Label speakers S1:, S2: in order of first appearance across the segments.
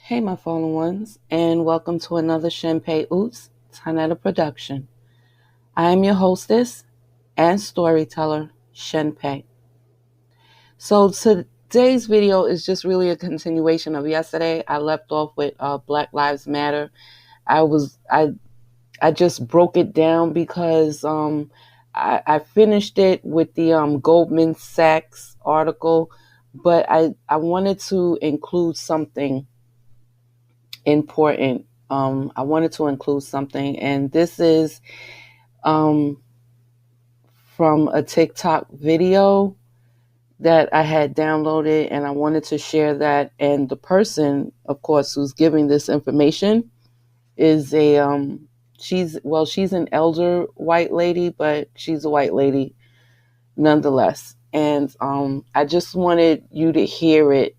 S1: Hey, my fallen ones, and welcome to another Shen Pe Uts Taa-Neter production. I am your hostess and storyteller, Shen Pe. So today's video is just really a continuation of yesterday. I left off with Black Lives Matter. I just broke it down because I finished it with the Goldman Sachs article, but I wanted to include something important. I wanted to include something, and this is from a TikTok video that I had downloaded, and I wanted to share that. And the person, of course, who's giving this information is she's an elder white lady, but she's a white lady nonetheless. And I just wanted you to hear it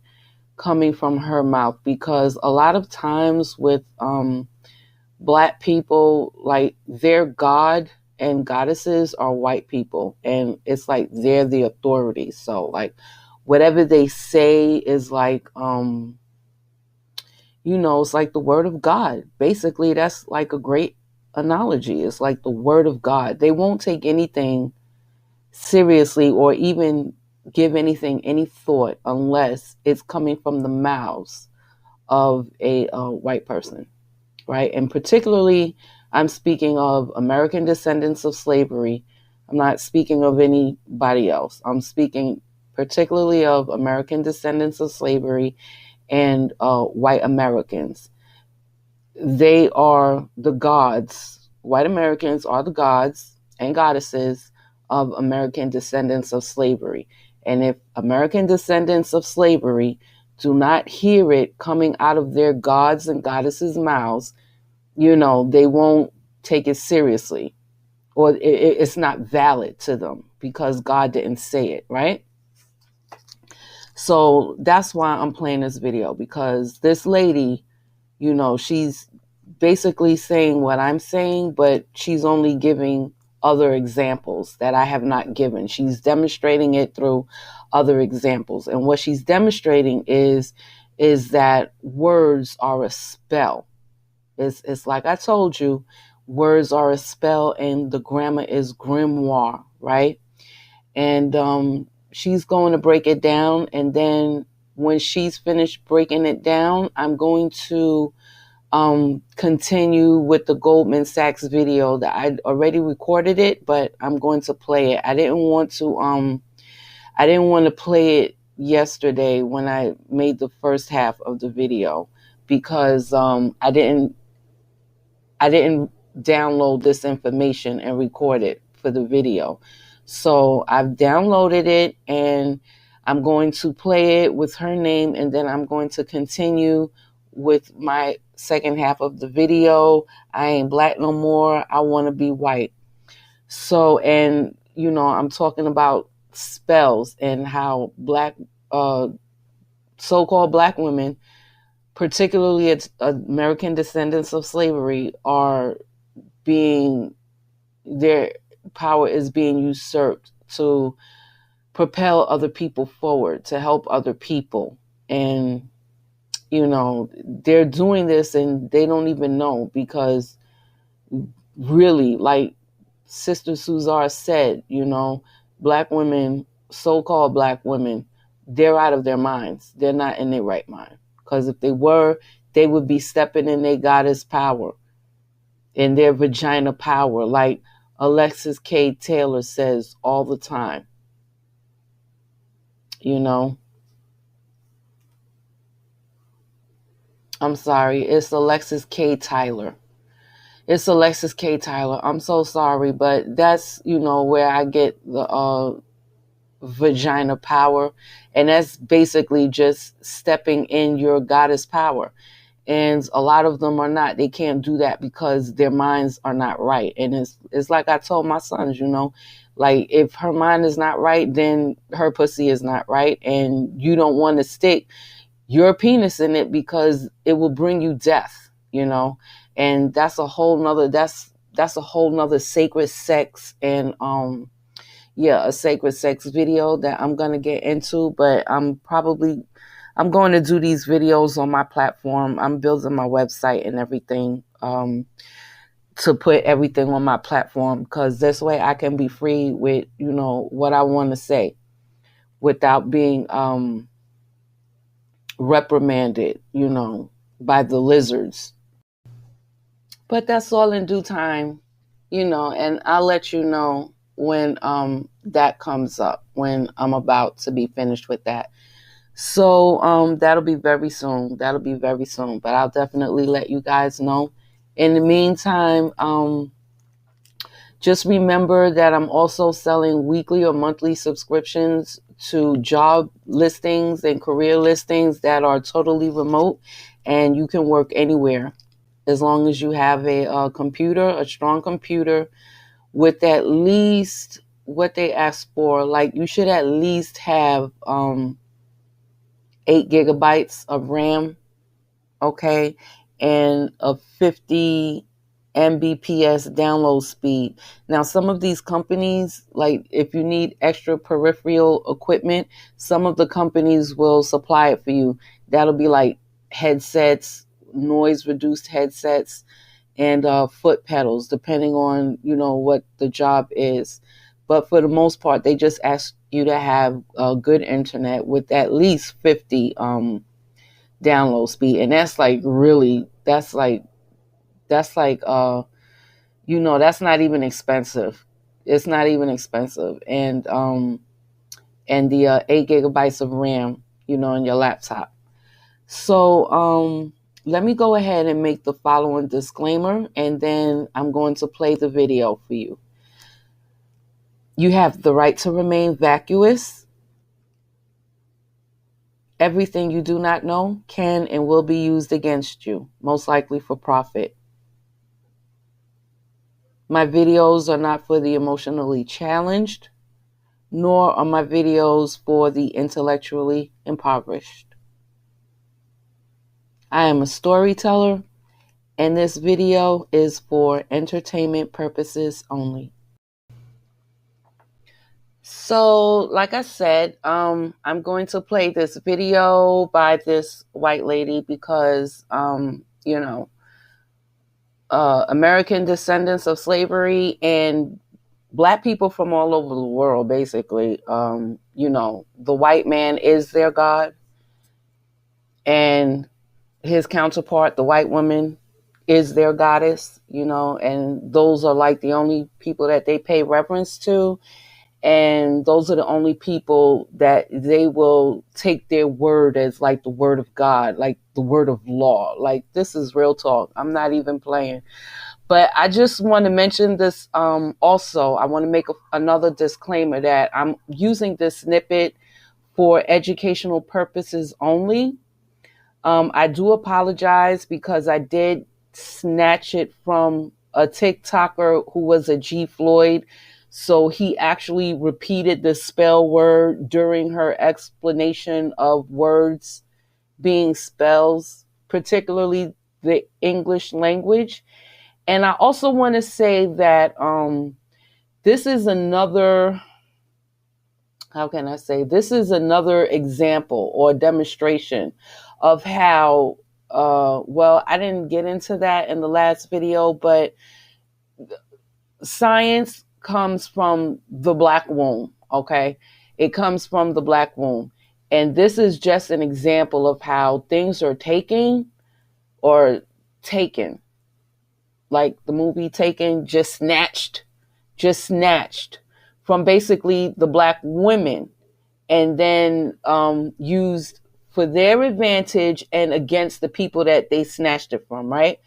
S1: coming from her mouth, because a lot of times with Black people, like, their god and goddesses are white people, and it's like they're the authority. So like whatever they say is like it's like the word of God. Basically, that's like a great analogy. It's like the word of God. They won't take anything seriously or even give anything any thought unless it's coming from the mouths of a white person, right? And particularly, I'm speaking of American descendants of slavery. I'm not speaking of anybody else. I'm speaking particularly of American descendants of slavery and white Americans. They are the gods. White Americans are the gods and goddesses of American descendants of slavery. And if American descendants of slavery do not hear it coming out of their gods and goddesses' mouths, they won't take it seriously, or it's not valid to them because God didn't say it, right? So that's why I'm playing this video, because this lady, she's basically saying what I'm saying, but she's only giving other examples that I have not given. She's demonstrating it through other examples. And what she's demonstrating is that words are a spell. It's like I told you, words are a spell, and the grammar is grimoire, right? And she's going to break it down, and then when she's finished breaking it down, I'm going to continue with the Goldman Sachs video that I already recorded it, but I'm going to play it. I didn't want to play it yesterday when I made the first half of the video, because I didn't download this information and record it for the video. So I've downloaded it, and I'm going to play it with her name, and then I'm going to continue with my second half of the video. I ain't black no more. I want to be white. So, and I'm talking about spells and how black, so-called black women, particularly American descendants of slavery, their power is being usurped to propel other people forward, to help other people. And, they're doing this and they don't even know, because really, like Sister Suzar said, black women, so-called black women, they're out of their minds. They're not in their right mind. Because if they were, they would be stepping in their goddess power, in their vagina power, like Alexis K. Taylor says all the time. I'm sorry, it's Alexis K. Tyler. It's Alexis K. Tyler. I'm so sorry, but that's, where I get the vagina power. And that's basically just stepping in your goddess power. And a lot of them are not. They can't do that because their minds are not right. And it's like I told my sons, like, if her mind is not right, then her pussy is not right. And you don't want to stick your penis in it because it will bring you death, and that's a whole nother sacred sex and a sacred sex video that I'm gonna get into. But I'm I'm going to do these videos on my platform. I'm building my website and everything to put everything on my platform, because this way I can be free with, what I want to say without being reprimanded, by the lizards. But that's all in due time, and I'll let you know when that comes up, when I'm about to be finished with that. So that'll be very soon. But I'll definitely let you guys know. In the meantime, just remember that I'm also selling weekly or monthly subscriptions to job listings and career listings that are totally remote, and you can work anywhere as long as you have a computer, a strong computer with at least what they ask for. Like, you should at least have 8 gigabytes of RAM, okay, and a 50 Mbps download speed. Now, some of these companies, like if you need extra peripheral equipment, some of the companies will supply it for you. That'll be like headsets, noise reduced headsets, and foot pedals, depending on, what the job is. But for the most part, they just ask you to have good internet with at least 50 download speed. And that's like that's not even expensive. It's not even expensive. And the 8 gigabytes of RAM, in your laptop. So let me go ahead and make the following disclaimer, and then I'm going to play the video for you. You have the right to remain vacuous. Everything you do not know can and will be used against you, most likely for profit. My videos are not for the emotionally challenged, nor are my videos for the intellectually impoverished. I am a storyteller, and this video is for entertainment purposes only. So, like I said, I'm going to play this video by this white lady because, American descendants of slavery and Black people from all over the world, basically, the white man is their God, and his counterpart, the white woman, is their goddess, and those are like the only people that they pay reverence to. And those are the only people that they will take their word as like the word of God, like the word of law. Like, this is real talk. I'm not even playing. But I just want to mention this. Also, I want to make another disclaimer that I'm using this snippet for educational purposes only. I do apologize because I did snatch it from a TikToker who was a G. Floyd. So he actually repeated the spell word during her explanation of words being spells, particularly the English language. And I also want to say that this is another, this is another example or demonstration of how, I didn't get into that in the last video, but science comes from the Black womb, okay? It comes from the Black womb. And this is just an example of how things are taken, like the movie Taken, just snatched from basically the Black women, and then used for their advantage and against the people that they snatched it from, right?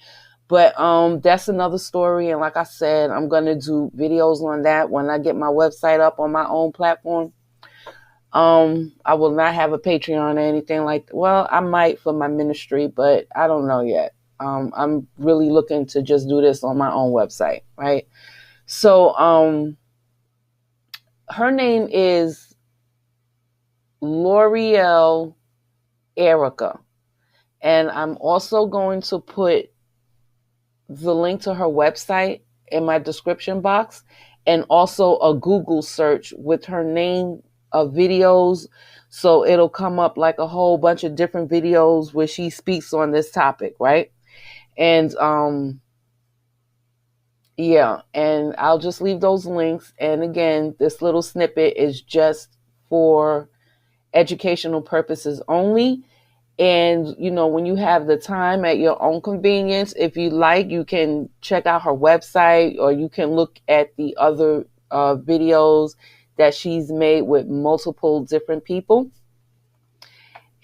S1: But that's another story. And like I said, I'm going to do videos on that when I get my website up on my own platform. I will not have a Patreon or anything like that. Well, I might for my ministry, but I don't know yet. I'm really looking to just do this on my own website, right? So her name is Laurel Airica. And I'm also going to put the link to her website in my description box, and also a Google search with her name of videos, So it'll come up like a whole bunch of different videos where she speaks on this topic, right? And yeah, and I'll just leave those links. And again, this little snippet is just for educational purposes only. And, you know, when you have the time at your own convenience, if you like, you can check out her website, or you can look at the other videos that she's made with multiple different people.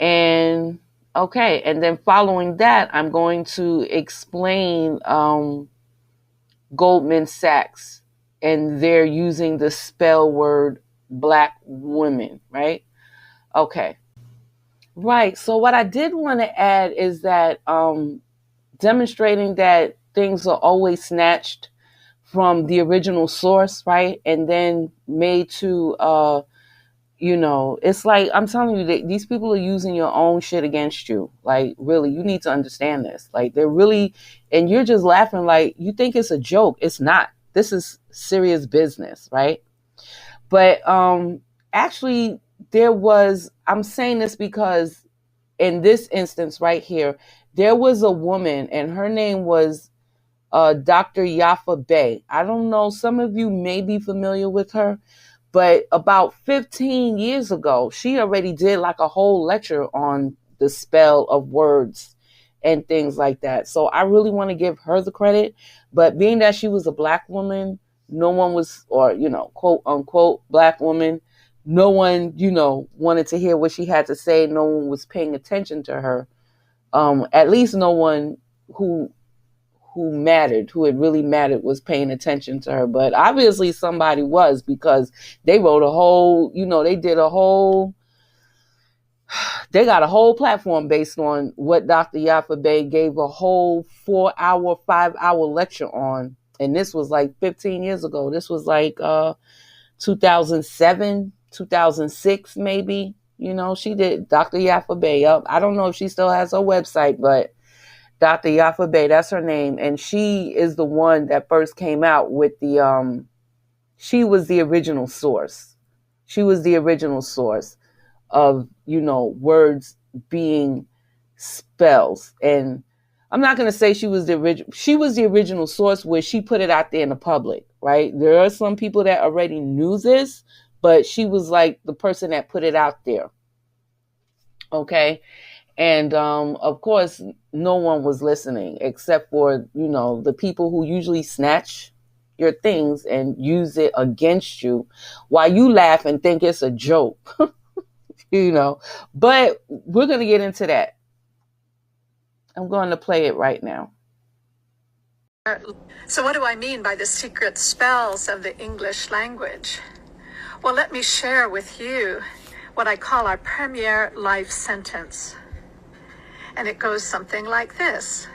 S1: And okay, and then following that, I'm going to explain Goldman Sachs, and they're using the spell word black women, right? Okay. Right. So what I did want to add is that demonstrating that things are always snatched from the original source, right? And then made to, you know, it's like, I'm telling you that these people are using your own shit against you. Like, really, you need to understand this. Like, they're really, and you're just laughing like you think it's a joke. It's not. This is serious business, right? But actually, I'm saying this because in this instance right here, there was a woman, and her name was Dr. Yafa Bey. I don't know, some of you may be familiar with her, but about 15 years ago, she already did like a whole lecture on the spell of words and things like that. So I really want to give her the credit. But being that she was a black woman, no one was, or, you know, quote unquote, black woman, no one, you know, wanted to hear what she had to say. No one was paying attention to her. At least no one who mattered, who it really mattered, was paying attention to her. But obviously somebody was, because they wrote a whole, you know, they got a whole platform based on what Dr. Yafa Bey gave a whole 4-hour, 5-hour lecture on. And this was like 15 years ago. This was like 2007, 2006, maybe. You know, she did Dr. Yafa Bey up. I don't know if she still has her website, but Dr. Yafa Bey, that's her name. And she is the one that first came out with the, she was the original source. She was the original source of, you know, words being spells. And I'm not going to say she was the original source where she put it out there in the public, right? There are some people that already knew this, but she was like the person that put it out there. Okay. And, of course, no one was listening except for, you know, the people who usually snatch your things and use it against you while you laugh and think it's a joke, you know, but we're going to get into that. I'm going to play it right now.
S2: So what do I mean by the secret spells of the English language? Well, let me share with you what I call our premier life sentence. And it goes something like this.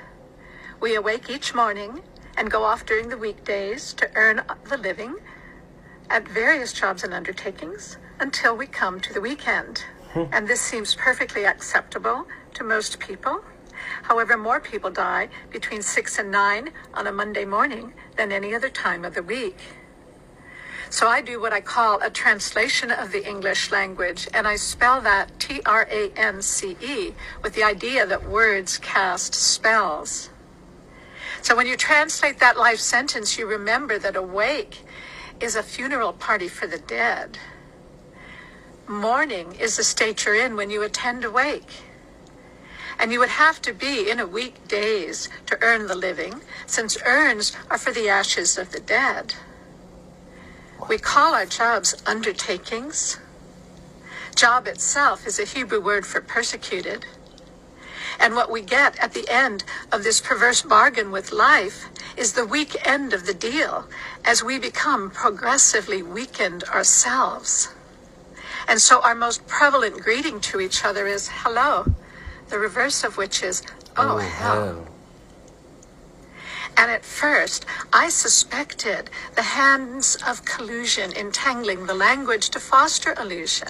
S2: We awake each morning and go off during the weekdays to earn the living at various jobs and undertakings until we come to the weekend. And this seems perfectly acceptable to most people. However, more people die between 6 and 9 on a Monday morning than any other time of the week. So I do what I call a translation of the English language, and I spell that T-R-A-N-C-E with the idea that words cast spells. So when you translate that life sentence, you remember that awake is a funeral party for the dead. Mourning is the state you're in when you attend a wake. And you would have to be in a weekdays to earn the living, since urns are for the ashes of the dead. We call our jobs undertakings. Job itself is a Hebrew word for persecuted. And what we get at the end of this perverse bargain with life is the weak end of the deal as we become progressively weakened ourselves. And so our most prevalent greeting to each other is hello, the reverse of which is, oh hell. And at first, I suspected the hands of collusion entangling the language to foster illusion.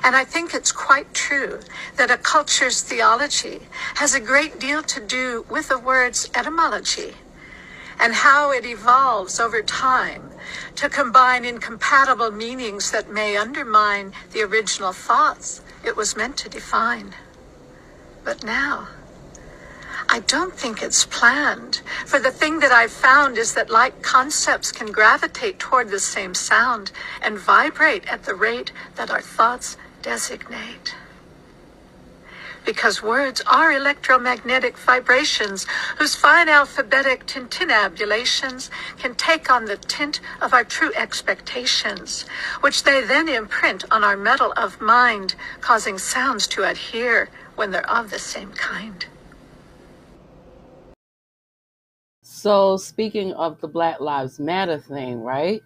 S2: And I think it's quite true that a culture's theology has a great deal to do with a word's etymology. and how it evolves over time to combine incompatible meanings that may undermine the original thoughts it was meant to define. But now, I don't think it's planned, for the thing that I've found is that like concepts can gravitate toward the same sound and vibrate at the rate that our thoughts designate. Because words are electromagnetic vibrations whose fine alphabetic tintinnabulations can take on the tint of our true expectations, which they then imprint on our metal of mind, causing sounds to adhere when they're of the same kind.
S1: So speaking of the Black Lives Matter thing, right?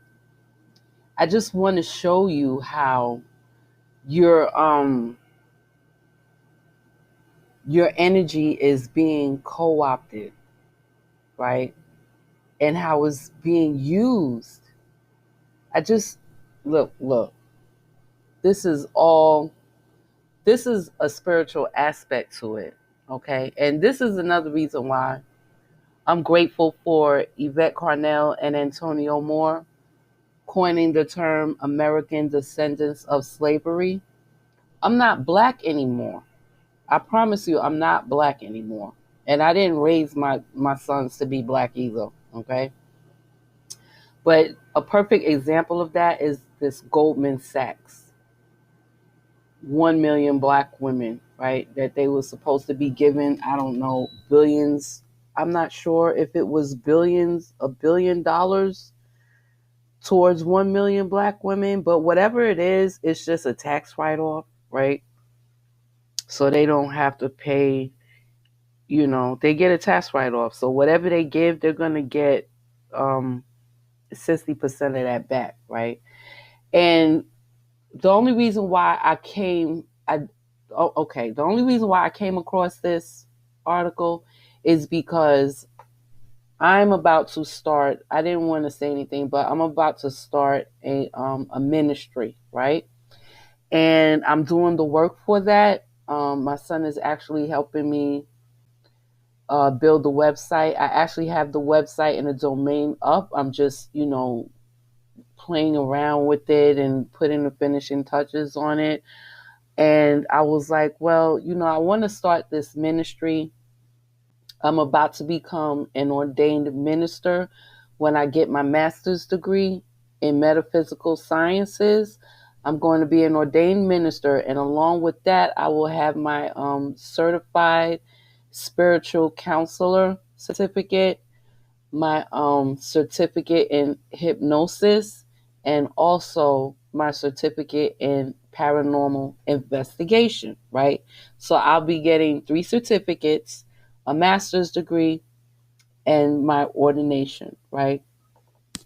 S1: I just want to show you how your energy is being co-opted, right? And how it's being used. I just look. This is a spiritual aspect to it, okay? And this is another reason why I'm grateful for Yvette Carnell and Antonio Moore coining the term American descendants of slavery. I'm not Black anymore. I promise you, I'm not Black anymore. And I didn't raise my sons to be Black either, okay? But a perfect example of that is this Goldman Sachs. 1 million Black women, right? That they were supposed to be given, I don't know, billions. I'm not sure if it was billions, $1 billion towards 1 million Black women, but whatever it is, it's just a tax write-off, right? So they don't have to pay, they get a tax write-off. So whatever they give, they're going to get 60% of that back, right? And the only reason why the only reason why I came across this article is because I'm about to start, I didn't want to say anything, but I'm about to start a ministry, right? And I'm doing the work for that. My son is actually helping me build the website. I actually have the website and the domain up. I'm just, playing around with it and putting the finishing touches on it. And I was like, well, I want to start this ministry. I'm about to become an ordained minister when I get my master's degree in metaphysical sciences. I'm going to be an ordained minister, and along with that, I will have my certified spiritual counselor certificate, my certificate in hypnosis, and also my certificate in paranormal investigation, right? So I'll be getting 3 certificates, a master's degree, and my ordination, right?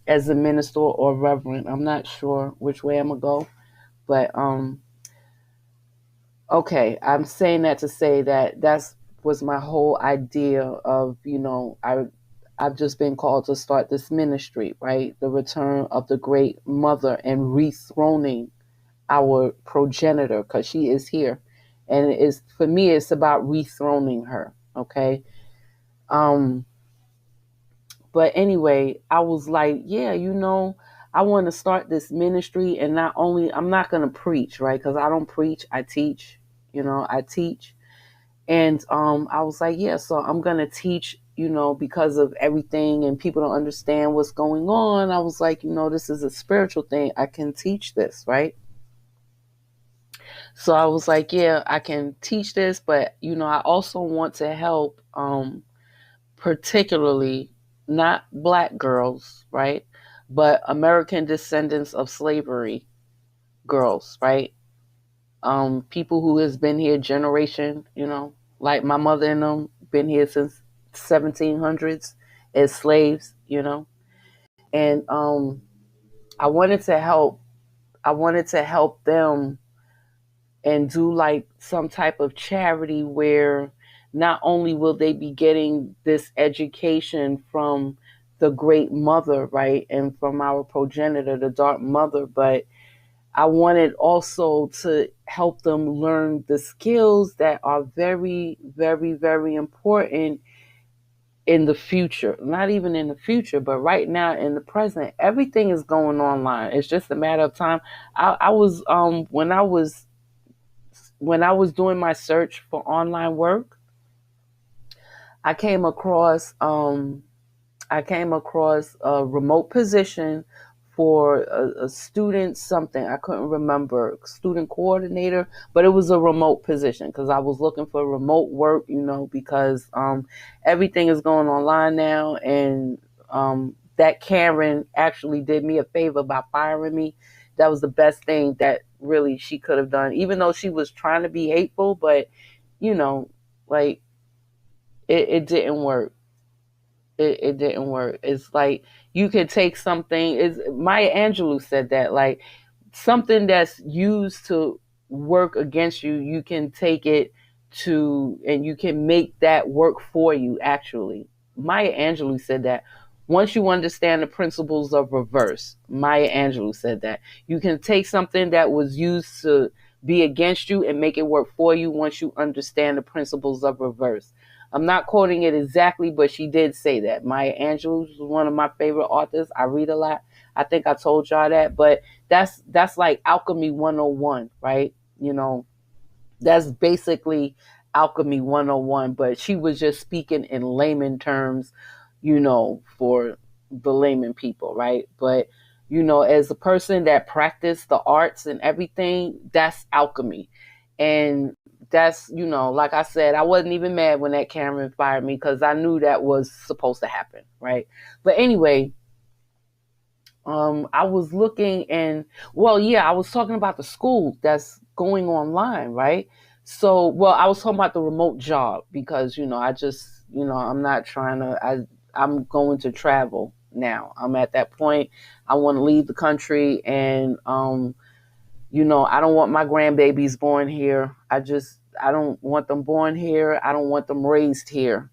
S1: As a minister or reverend. I'm not sure which way I'm going to go, but okay, I'm saying that to say that was my whole idea of, I've just been called to start this ministry, right? The return of the great mother and rethroning our progenitor, because she is here. And for me, it's about rethroning her, okay? But anyway, I was like, yeah, I want to start this ministry, and I'm not going to preach, right? Because I don't preach, I teach, I teach. And I was like, yeah, so I'm going to teach, because of everything and people don't understand what's going on. I was like, this is a spiritual thing. I can teach this, right? So I was like, yeah, I can teach this, but, I also want to help particularly not Black girls, right? But American descendants of slavery girls, right? People who has been here generation, like my mother and them, been here since 1700s as slaves, and I wanted to help them and do like some type of charity where not only will they be getting this education from the great mother, right, and from our progenitor, the dark mother, but I wanted also to help them learn the skills that are very, very, very important in the future, not even in the future, but right now in the present, everything is going online. It's just a matter of time. I was when I was doing my search for online work, I came across a remote position for a student something. I couldn't remember, student coordinator, but it was a remote position because I was looking for remote work, because everything is going online now. And that Karen actually did me a favor by firing me. That was the best thing that really she could have done, even though she was trying to be hateful, but, you know, like it didn't work. It didn't work. It's like you could take something. Is Maya Angelou said that, like, something that's used to work against you, you can take it to, and you can make that work for you. Actually, Maya Angelou said that. Once you understand the principles of reverse, Maya Angelou said that you can take something that was used to be against you and make it work for you once you understand the principles of reverse. I'm not quoting it exactly, but she did say that. Maya Angelou is one of my favorite authors. I read a lot. I think I told y'all that, but that's like alchemy 101, right? That's basically alchemy 101, but she was just speaking in layman terms, for the layman people, right? But as a person that practiced the arts and everything, that's alchemy. And that's, like I said, I wasn't even mad when that Cameron fired me because I knew that was supposed to happen, right? But anyway, I was looking, and well, yeah, I was talking about the school that's going online, right? So, well, I was talking about the remote job because, I just, I'm not trying to, I'm going to travel now. I'm at that point. I want to leave the country, and, I don't want my grandbabies born here. I don't want them born here. I don't want them raised here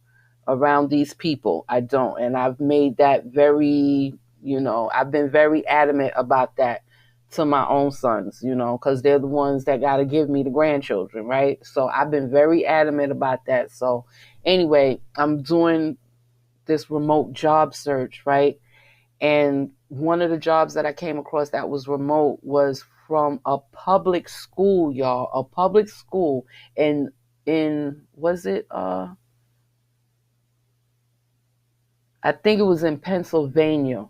S1: around these people. I don't. And I've made that very, I've been very adamant about that to my own sons, because they're the ones that got to give me the grandchildren, right? So I've been very adamant about that. So anyway, I'm doing this remote job search, right? And one of the jobs that I came across that was remote was from a public school, y'all. A public school in was it I think it was in Pennsylvania.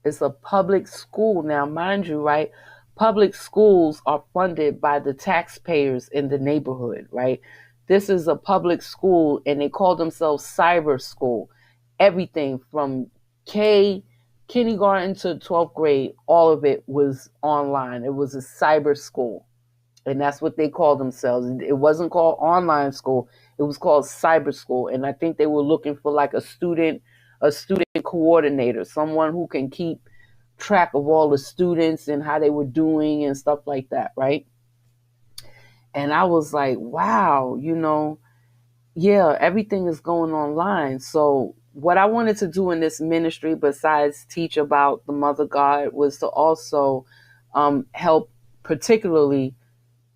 S1: It's a public school. Now, mind you, right? Public schools are funded by the taxpayers in the neighborhood, right? This is a public school, and they call themselves cyber school. Everything from K kindergarten to 12th grade, all of it was online. It was a cyber school, and that's what they called themselves. It wasn't called online school. It was called cyber school, and I think they were looking for like a student coordinator, someone who can keep track of all the students and how they were doing and stuff like that, right? And I was like, wow, yeah, everything is going online. So what I wanted to do in this ministry, besides teach about the Mother God, was to also help, particularly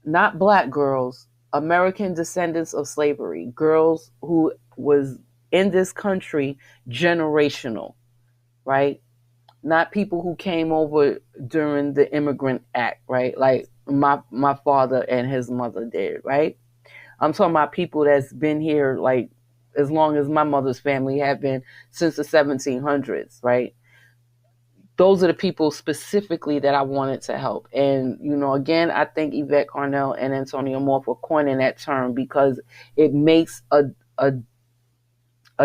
S1: not Black girls, American descendants of slavery, girls who was in this country generational, right? Not people who came over during the Immigrant Act, right? Like my father and his mother did, right? I'm talking about people that's been here like as long as my mother's family have been, since the 1700s, right? Those are the people specifically that I wanted to help. And, again, I thank Yvette Carnell and Antonio Moore for coining that term because it makes a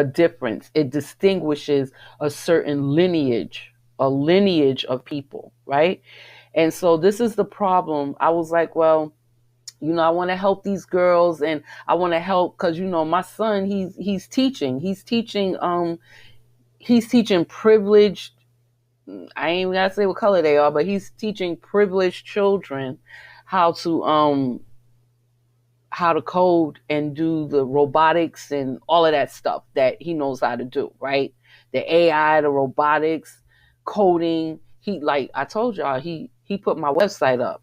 S1: difference. It distinguishes a certain lineage, a lineage of people, right? And so this is the problem. I was like, well, I want to help these girls, and I want to help because my son, he's teaching privileged. I ain't even gotta say what color they are, but he's teaching privileged children how to code and do the robotics and all of that stuff that he knows how to do, right? The AI, the robotics, coding. He, like I told y'all, he put my website up.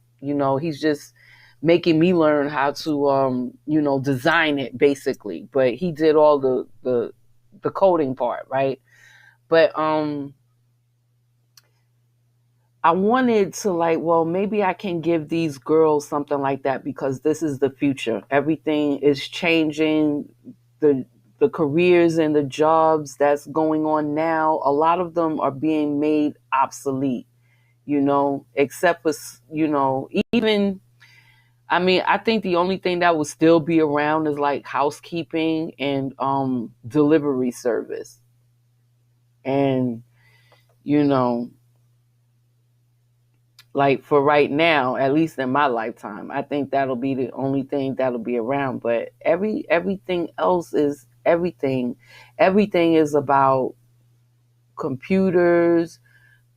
S1: He's just making me learn how to design it basically. But he did all the coding part, right? But I wanted to like, well, maybe I can give these girls something like that because this is the future. Everything is changing. The the careers and the jobs that's going on now, a lot of them are being made obsolete, except for, even, I mean, I think the only thing that will still be around is like housekeeping and delivery service. And, you know, like for right now, at least in my lifetime, I think that'll be the only thing that'll be around. But everything else is everything. Everything is about computers,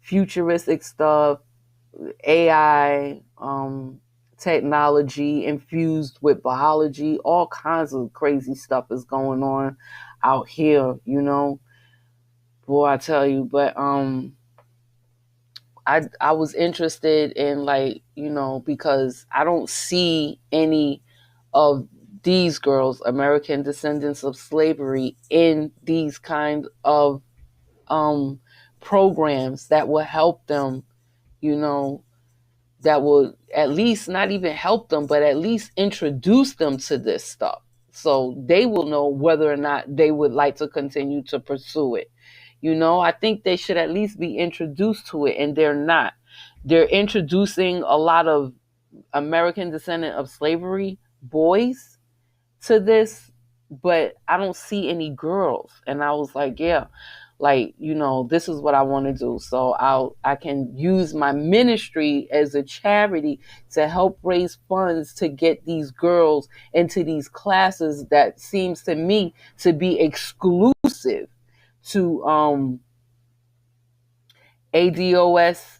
S1: futuristic stuff, AI, technology infused with biology. All kinds of crazy stuff is going on out here. Boy, I tell you. But I was interested in, like, because I don't see any of these girls, American descendants of slavery, in these kind of um programs that will help them, you know, that will at least not even help them, but at least introduce them to this stuff so they will know whether or not they would like to continue to pursue it. I think they should at least be introduced to it, and they're not. They're introducing a lot of American descendant of slavery boys to this, but I don't see any girls. And I was like, yeah, like, this is what I want to do. So I can use my ministry as a charity to help raise funds to get these girls into these classes that seems to me to be exclusive to ADOS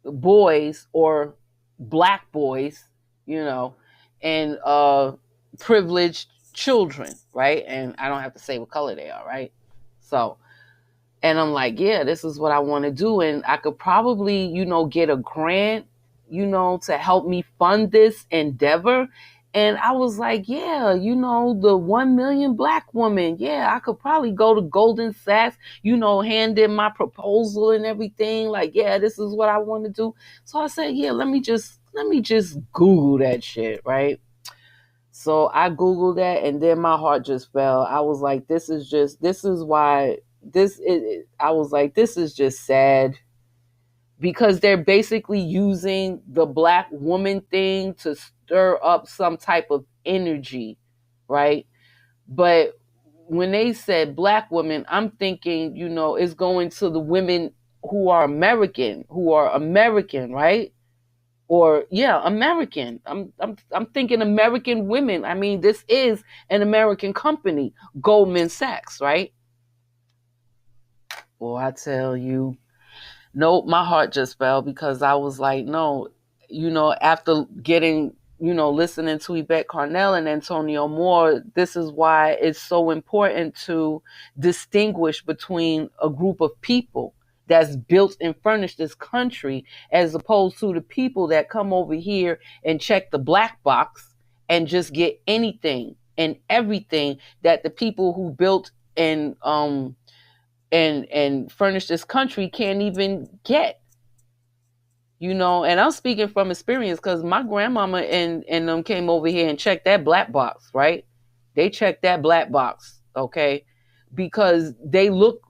S1: boys or black boys, you know, and privileged children, right? And I don't have to say what color they are, right? So, and I'm like, yeah, this is what I want to do. And I could probably, get a grant, to help me fund this endeavor. And I was like, yeah, the 1 million black woman. Yeah, I could probably go to Goldman Sachs, hand in my proposal and everything. Like, yeah, this is what I want to do. So I said, yeah, let me just Google that shit, right? So I Googled that, and then my heart just fell. I was like, this is why I was like, this is just sad, because they're basically using the black woman thing to stir up some type of energy, right? But when they said black women, I'm thinking, it's going to the women who are American, right? Or yeah, American. I'm thinking American women. I mean, this is an American company, Goldman Sachs, right? Well, I tell you, no, my heart just fell, because I was like, no, after getting, listening to Yvette Carnell and Antonio Moore, this is why it's so important to distinguish between a group of people that's built and furnished this country, as opposed to the people that come over here and check the black box and just get anything and everything that the people who built and furnish this country can't even get. And I'm speaking from experience, because my grandmama and them came over here and checked that black box, right? They checked that black box, okay? Because they look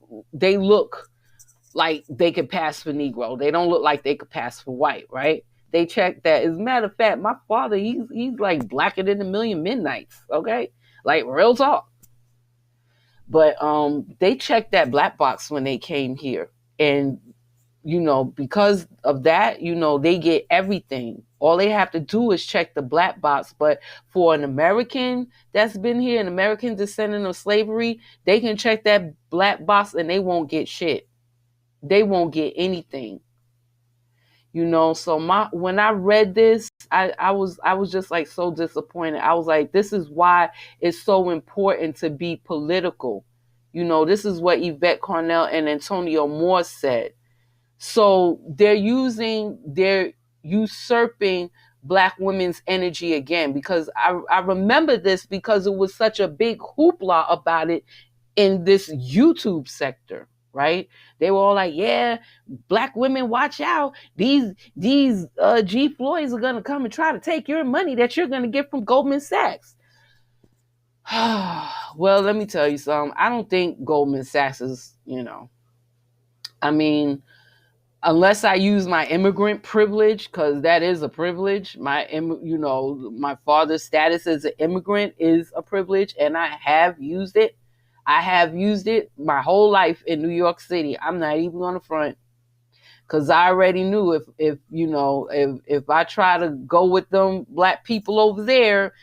S1: like they could pass for Negro. They don't look like they could pass for white, right? They checked that. As a matter of fact, my father, he's like blacker than a million midnights, okay? Like, real talk. But they checked that black box when they came here. And, because of that, they get everything. All they have to do is check the black box. But for an American that's been here, an American descendant of slavery, they can check that black box and they won't get shit. They won't get anything. So when I read this, I was just like so disappointed. I was like, this is why it's so important to be political. This is what Yvette Carnell and Antonio Moore said. So they're usurping black women's energy again, because I remember this because it was such a big hoopla about it in this YouTube sector, right? They were all like, yeah, black women, watch out. These G Floyds are gonna come and try to take your money that you're gonna get from Goldman Sachs. Well, let me tell you something. I don't think Goldman Sachs is, I mean, unless I use my immigrant privilege, because that is a privilege. My father's status as an immigrant is a privilege, and I have used it. I have used it my whole life in New York City. I'm not even on the front, because I already knew if I try to go with them black people over there,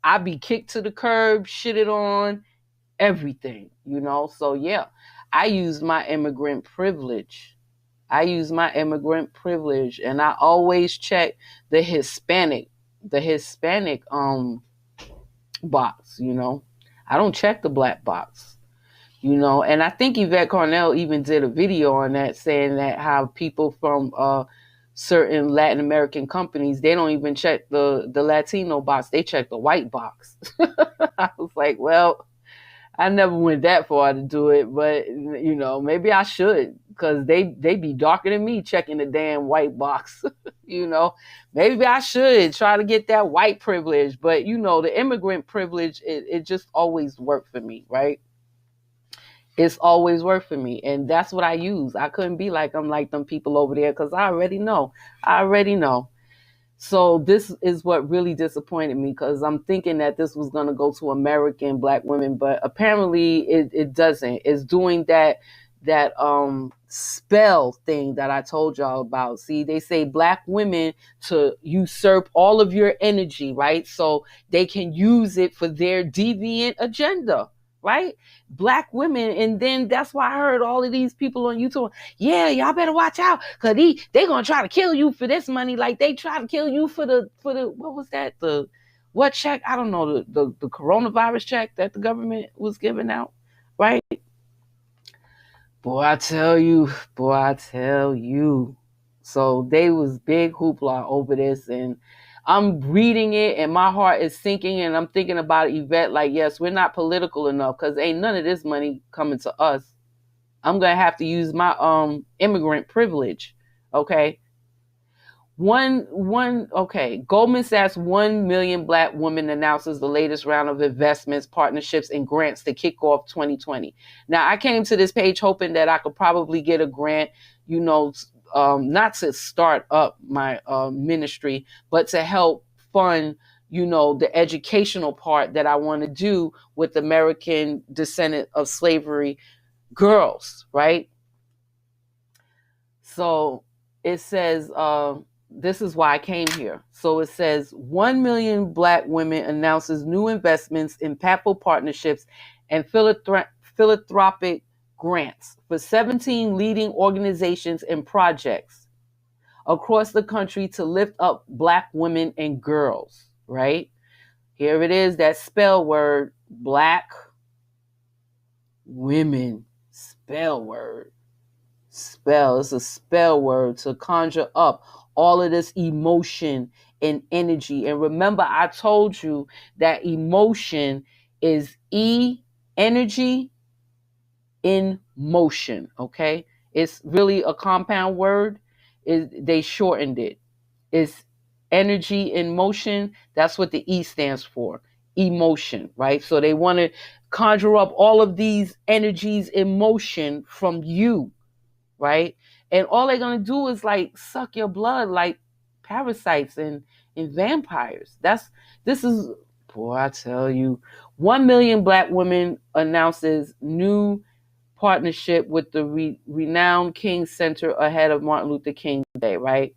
S1: I'd be kicked to the curb, shitted on, everything. So yeah, I used my immigrant privilege. And I always check the Hispanic box. I don't check the black box. And I think Yvette Carnell even did a video on that, saying that how people from certain Latin American companies, they don't even check the Latino box, they check the white box. I was like, well, I never went that far to do it, but maybe I should, because they be darker than me checking the damn white box. Maybe I should try to get that white privilege, but the immigrant privilege, it just always worked for me, right? It's always worked for me, and that's what I use. I couldn't be like I'm like them people over there, because I already know. So this is what really disappointed me, because I'm thinking that this was going to go to American black women, but apparently it doesn't. It's doing that spell thing that I told y'all about. See, they say black women to usurp all of your energy, right? So they can use it for their deviant agenda, right? Black women. And then that's why I heard all of these people on YouTube, yeah, y'all better watch out, because they gonna try to kill you for this money, like they try to kill you for the what was that, what check, I don't know, the coronavirus check that the government was giving out, right? Boy, I tell you. So they was big hoopla over this, and I'm reading it, and my heart is sinking, and I'm thinking about Yvette like, yes, we're not political enough, because ain't none of this money coming to us. I'm gonna have to use my immigrant privilege. Okay. Goldman Sachs 1 million black women announces the latest round of investments, partnerships, and grants to kick off 2020. Now, I came to this page hoping that I could probably get a grant, not to start up my ministry, but to help fund, the educational part that I want to do with American descendant of slavery girls, right? So it says, this is why I came here. So it says 1 million black women announces new investments, impactful partnerships, and philanthropic grants for 17 leading organizations and projects across the country to lift up black women and girls, right? Here it is, that spell word, black women, spell word. Spell. It's a spell word to conjure up all of this emotion and energy. And remember, I told you that emotion is energy in motion. Okay, it's really a compound word. They shortened it. It's energy in motion. That's what the E stands for. Emotion, right? So they want to conjure up all of these energies in motion from you, right? And all they're gonna do is like suck your blood like parasites and vampires. This is, boy, I tell you. 1 million black women announces new partnership with the renowned King Center ahead of Martin Luther King Day, right?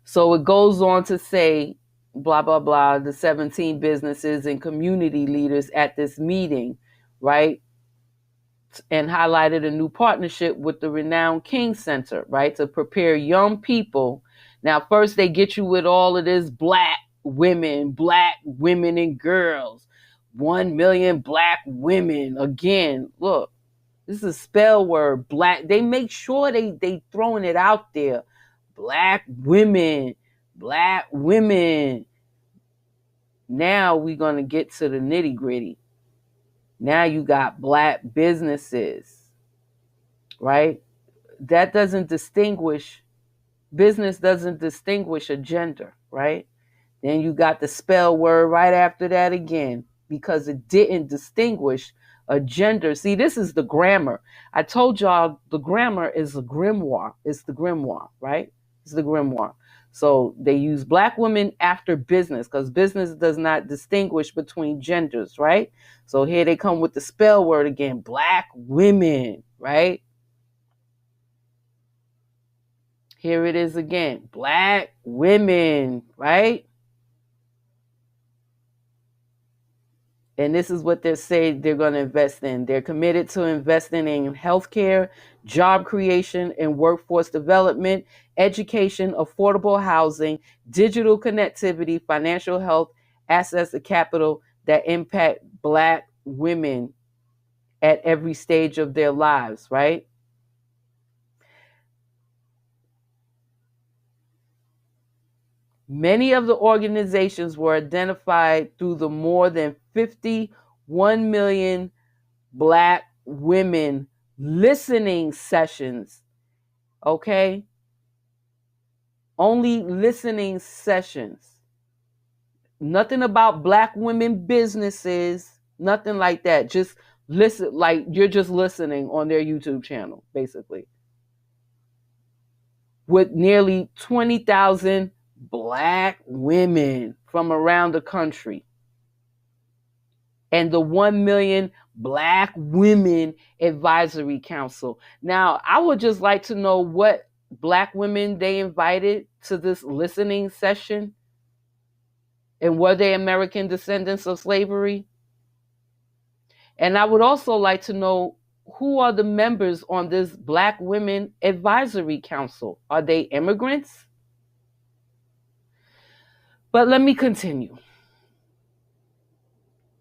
S1: So it goes on to say, blah, blah, blah, the 17 businesses and community leaders at this meeting, right? And highlighted a new partnership with the renowned King Center, right? To prepare young people. Now, first they get you with all of this black women and girls. 1 million black women. Again, look, this is a spell word, black. They make sure they throwing it out there. Black women. Now we're going to get to the nitty gritty. Now you got black businesses, right? That doesn't distinguish, business doesn't distinguish a gender, right? Then you got the spell word right after that again, because it didn't distinguish a gender. See, this is the grammar. I told y'all the grammar is a grimoire. It's the grimoire, right? It's the grimoire. So they use black women after business because business does not distinguish between genders, right? So here they come with the spell word again, black women, right? Here it is again, black women, right? And this is what they're saying they're going to invest in. They're committed to investing in healthcare, job creation, and workforce development, education, affordable housing, digital connectivity, financial health, access to capital that impact black women at every stage of their lives, right? Many of the organizations were identified through the more than 51 million black women listening sessions, okay? Only listening sessions. Nothing about black women businesses, nothing like that. Just listen, like you're just listening on their YouTube channel, basically. With nearly 20,000 black women from around the country. And the 1 million Black Women Advisory Council. Now, I would just like to know what Black women they invited to this listening session. And were they American descendants of slavery? And I would also like to know who are the members on this Black Women Advisory Council? Are they immigrants? But let me continue,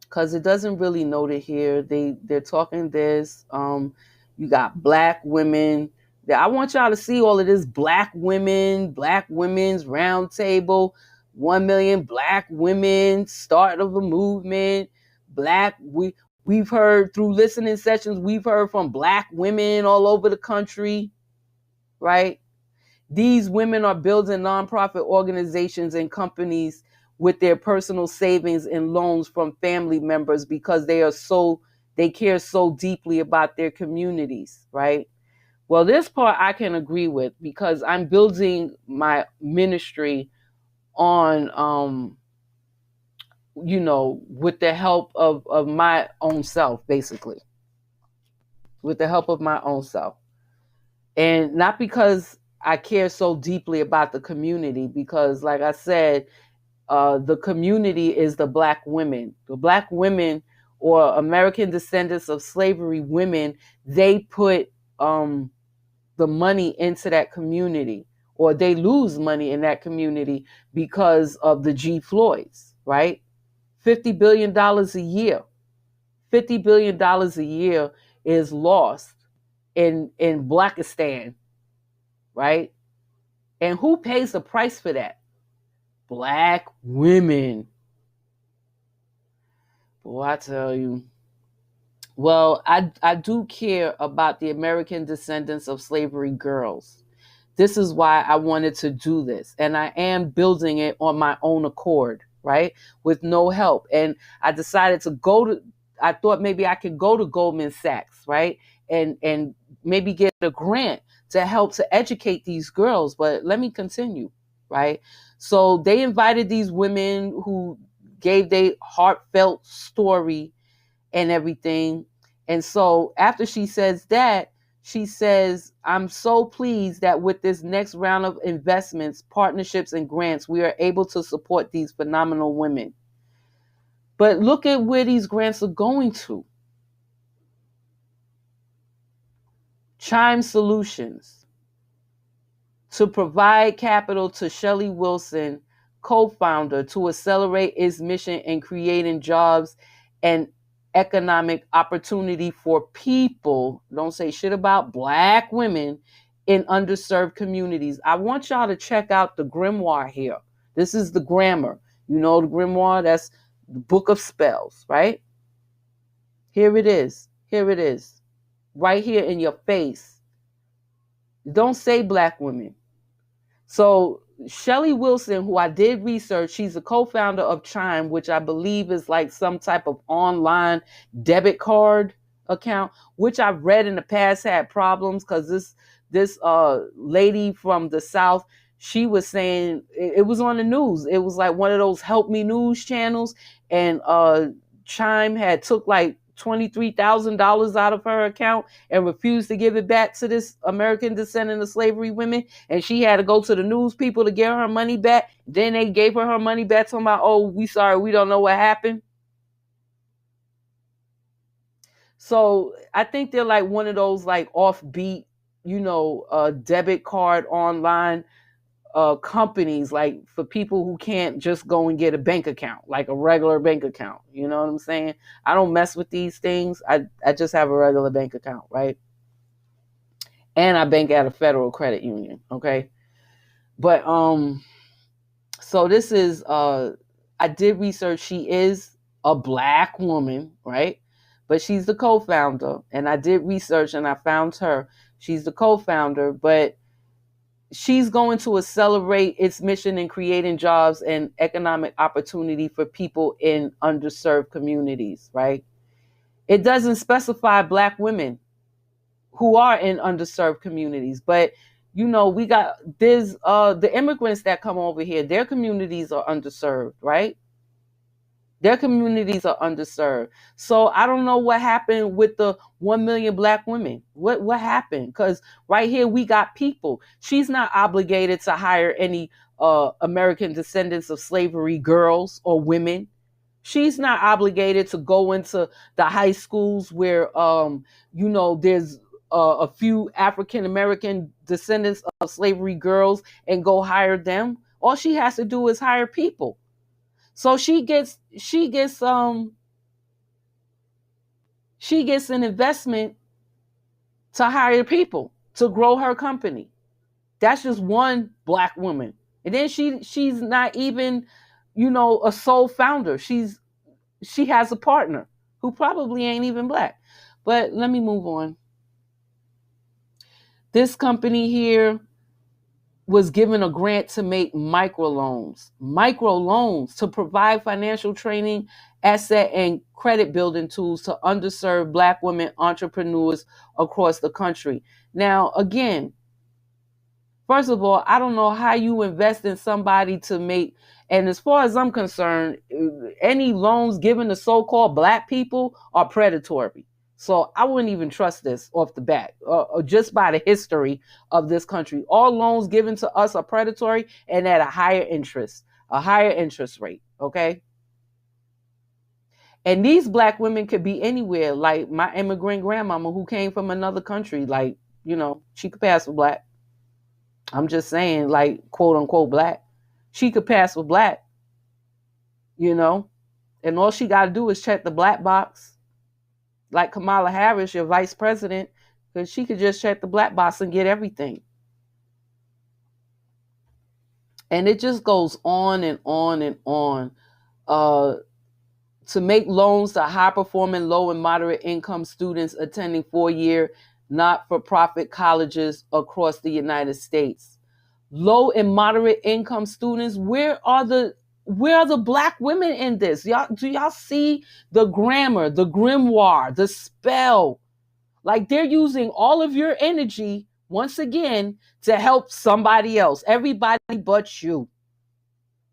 S1: because it doesn't really note it here. They're talking this. You got black women. I want y'all to see all of this black women, black women's round table, 1 million black women, start of a movement. We've heard through listening sessions, we've heard from black women all over the country, right? These women are building nonprofit organizations and companies with their personal savings and loans from family members because they care so deeply about their communities, right? Well, this part I can agree with because I'm building my ministry on with the help of my own self, basically. With the help of my own self. And not because I care so deeply about the community, because like I said, the community is the black women. The black women or American descendants of slavery women, they put the money into that community, or they lose money in that community because of the G Floyds, right? $50 billion a year. $50 billion a year is lost in Blackistan, right? And who pays the price for that? Black women. Boy, I tell you. Well, I do care about the American descendants of slavery girls. This is why I wanted to do this. And I am building it on my own accord, right? With no help. And I decided I thought maybe I could go to Goldman Sachs, right? And maybe get a grant to help to educate these girls. But let me continue, right? So they invited these women who gave their heartfelt story and everything. And so after she says that, she says, I'm so pleased that with this next round of investments, partnerships, and grants, we are able to support these phenomenal women. But look at where these grants are going to. Chime Solutions, to provide capital to Shelley Wilson, co-founder, to accelerate its mission in creating jobs and economic opportunity for people, don't say shit about black women, in underserved communities. I want y'all to check out the grimoire here. This is the grammar. You know the grimoire? That's the book of spells, right? Here it is. Here it is. Right here in your face. Don't say black women. So Shelly Wilson, who I did research, she's a co-founder of Chime, which I believe is like some type of online debit card account, which I've read in the past had problems because this lady from the South, she was saying it was on the news. It was like one of those help me news channels, and Chime had took like $23,000 out of her account and refused to give it back to this American descendant of slavery women, and she had to go to the news people to get her money back. Then they gave her money back, talking about, oh, we sorry, we don't know what happened. So I think they're like one of those like offbeat, debit card online companies, like for people who can't just go and get a bank account, like a regular bank account. You know what I'm saying? I don't mess with these things. I just have a regular bank account, right? And I bank at a federal credit union. Okay. But so this is I did research. She is a black woman, right? But she's the co-founder, and I did research and I found her. She's the co-founder, but she's going to accelerate its mission in creating jobs and economic opportunity for people in underserved communities, right? It doesn't specify black women who are in underserved communities, but we got there's the immigrants that come over here, their communities are underserved, right? Their communities are underserved. So I don't know what happened with the 1 million black women. What happened? Because right here we got people. She's not obligated to hire any American descendants of slavery girls or women. She's not obligated to go into the high schools where there's a few African American descendants of slavery girls and go hire them. All she has to do is hire people. So she gets an investment to hire people to grow her company. That's just one black woman. And then she's not even, a sole founder. She has a partner who probably ain't even black. But let me move on. This company here was given a grant to make microloans to provide financial training, asset and credit building tools to underserved black women entrepreneurs across the country. Now, again, first of all, I don't know how you invest in somebody to make, and as far as I'm concerned, any loans given to so-called black people are predatory. So I wouldn't even trust this off the bat, just by the history of this country. All loans given to us are predatory and at a higher interest rate, okay? And these black women could be anywhere, like my immigrant grandmama who came from another country, like, she could pass for black. I'm just saying, like, quote unquote black. She could pass for black, and all she got to do is check the black box. Like Kamala Harris, your vice president, because she could just check the black box and get everything. And it just goes on and on and on. To make loans to high-performing low and moderate income students attending 4-year not-for-profit colleges across the United States. Low and moderate income students, where are the black women in this? Do y'all see the grammar, the grimoire, the spell? Like, they're using all of your energy once again to help somebody else, everybody but you.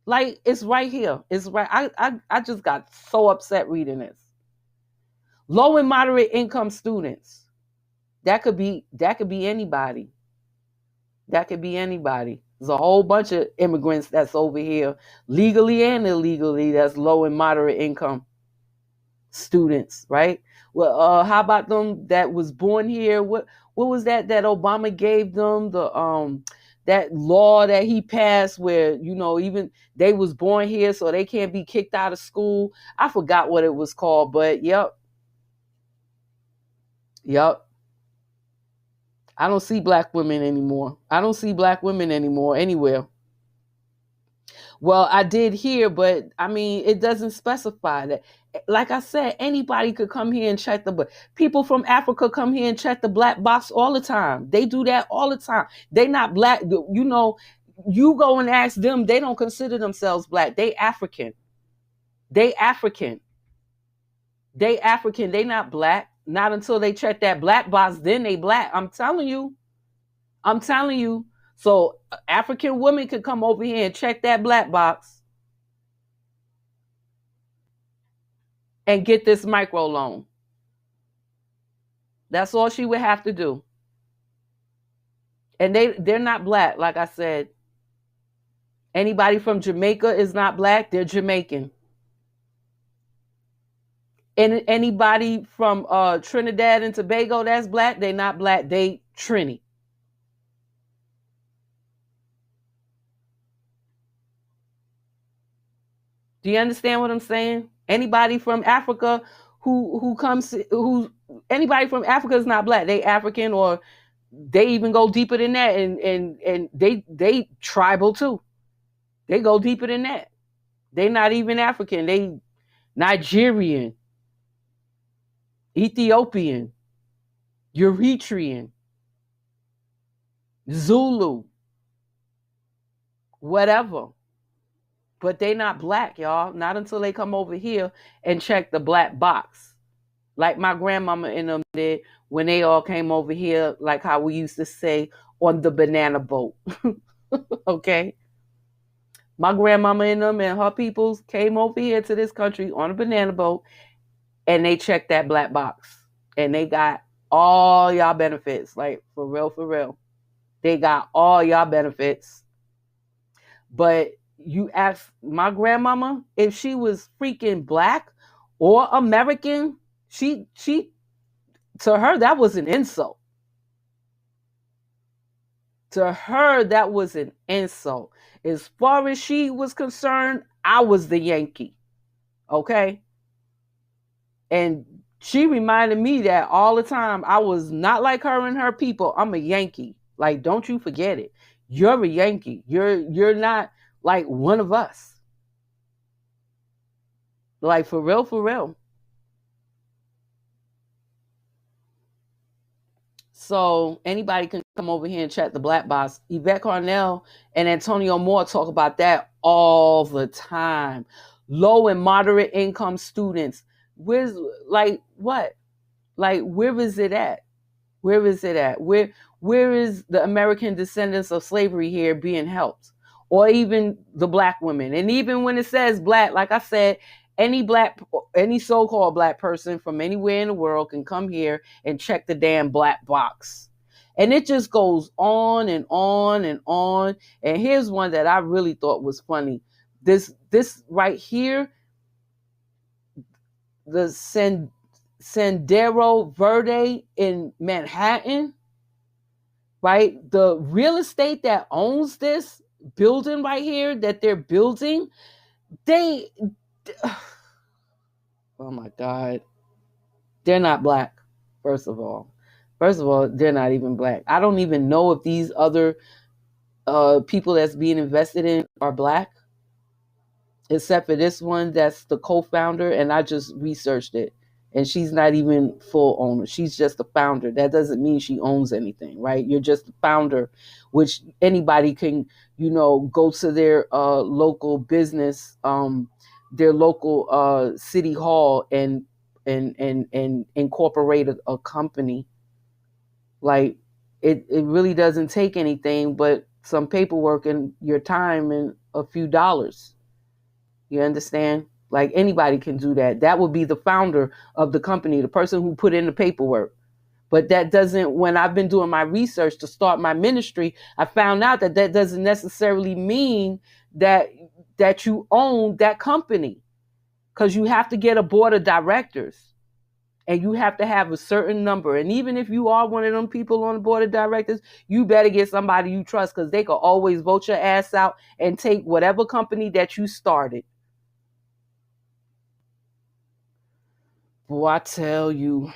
S1: Like, it's right here. It's right. I just got so upset reading this. Low and moderate income students. That could be anybody. That could be anybody. There's a whole bunch of immigrants that's over here, legally and illegally, that's low and moderate income students, right? Well, how about them that was born here? What was that Obama gave them? The that law that he passed where, even they was born here, so they can't be kicked out of school. I forgot what it was called, but yep. I don't see black women anymore. I don't see black women anymore anywhere. Well, I did hear, but I mean, it doesn't specify that. Like I said, anybody could come here and check people from Africa come here and check the black box all the time. They do that all the time. They not black. You know, you go and ask them, they don't consider themselves black. They African. They African. They African. They not black. Not until they check that black box, then they black. I'm telling you. I'm telling you. So African women could come over here and check that black box and get this micro loan. That's all she would have to do. And they're not black, like I said. Anybody from Jamaica is not black, they're Jamaican. And anybody from Trinidad and Tobago that's black, they're not black, they Trini. Do you understand what I'm saying? Anybody from Africa who anybody from Africa is not black. They African, or they even go deeper than that, and they tribal too. They go deeper than that. They not even African. They Nigerian, Ethiopian, Eritrean, Zulu, whatever. But they not black, y'all. Not until they come over here and check the black box. Like my grandmama and them did when they all came over here, like how we used to say, on the banana boat. Okay? My grandmama and them and her peoples came over here to this country on a banana boat, and they checked that black box. And they got all y'all benefits. Like, for real, for real. They got all y'all benefits. But you ask my grandmama if she was freaking black or American, she to her that was an insult. To her that was an insult. As far as she was concerned, I was the Yankee. Okay? And she reminded me that all the time. I was not like her and her people. I'm a Yankee. Like, don't you forget it. You're a Yankee. You're not like one of us. Like, for real, for real. So anybody can come over here and chat the black box. Yvette Carnell and Antonio Moore talk about that all the time. Low and moderate income students. Where's, like, what? Like, where is it at? Where is it at? Where is the American descendants of slavery here being helped? Or even the black women? And even when it says black, like I said, any so-called black person from anywhere in the world can come here and check the damn black box. And it just goes on and on and on. And here's one that I really thought was funny. This right here, the Sendero Verde in Manhattan, right? The real estate that owns this building right here that they're building, oh my God, they're not black, first of all. First of all, they're not even black. I don't even know if these other people that's being invested in are black, except for this one that's the co-founder, and I just researched it. And she's not even full owner. She's just a founder. That doesn't mean she owns anything, right? You're just a founder, which anybody can, go to their local business, their local city hall and incorporate a company. Like, it really doesn't take anything but some paperwork and your time and a few dollars. You understand? Like, anybody can do that. That would be the founder of the company, the person who put in the paperwork. But that doesn't, when I've been doing my research to start my ministry, I found out that doesn't necessarily mean that you own that company, because you have to get a board of directors and you have to have a certain number. And even if you are one of them people on the board of directors, you better get somebody you trust, because they could always vote your ass out and take whatever company that you started. Boy, I tell you.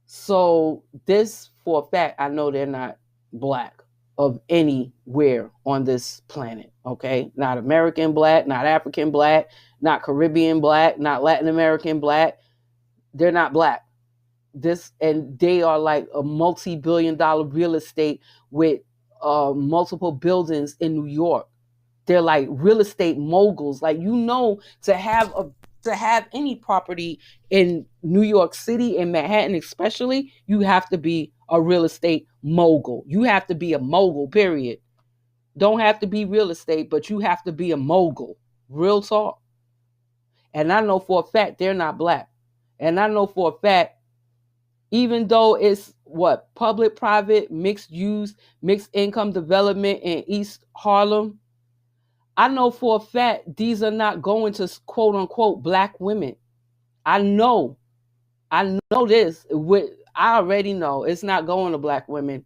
S1: So this, for a fact, I know they're not black. of anywhere on this planet. Okay, not American black, not African black, not Caribbean black, not Latin American black. They're not black. This, and they are like a multi-billion-dollar real estate with multiple buildings in New York. They're like real estate moguls. Like, to have any property in New York City and Manhattan especially, you have to be a real estate mogul. You have to be a mogul, period. Don't have to be real estate, but you have to be a mogul. Real talk. And I know for a fact they're not black. And I know for a fact, even though it's what, public, private, mixed use, mixed income development in East Harlem, I know for a fact these are not going to quote unquote black women. I know this. I already know it's not going to black women.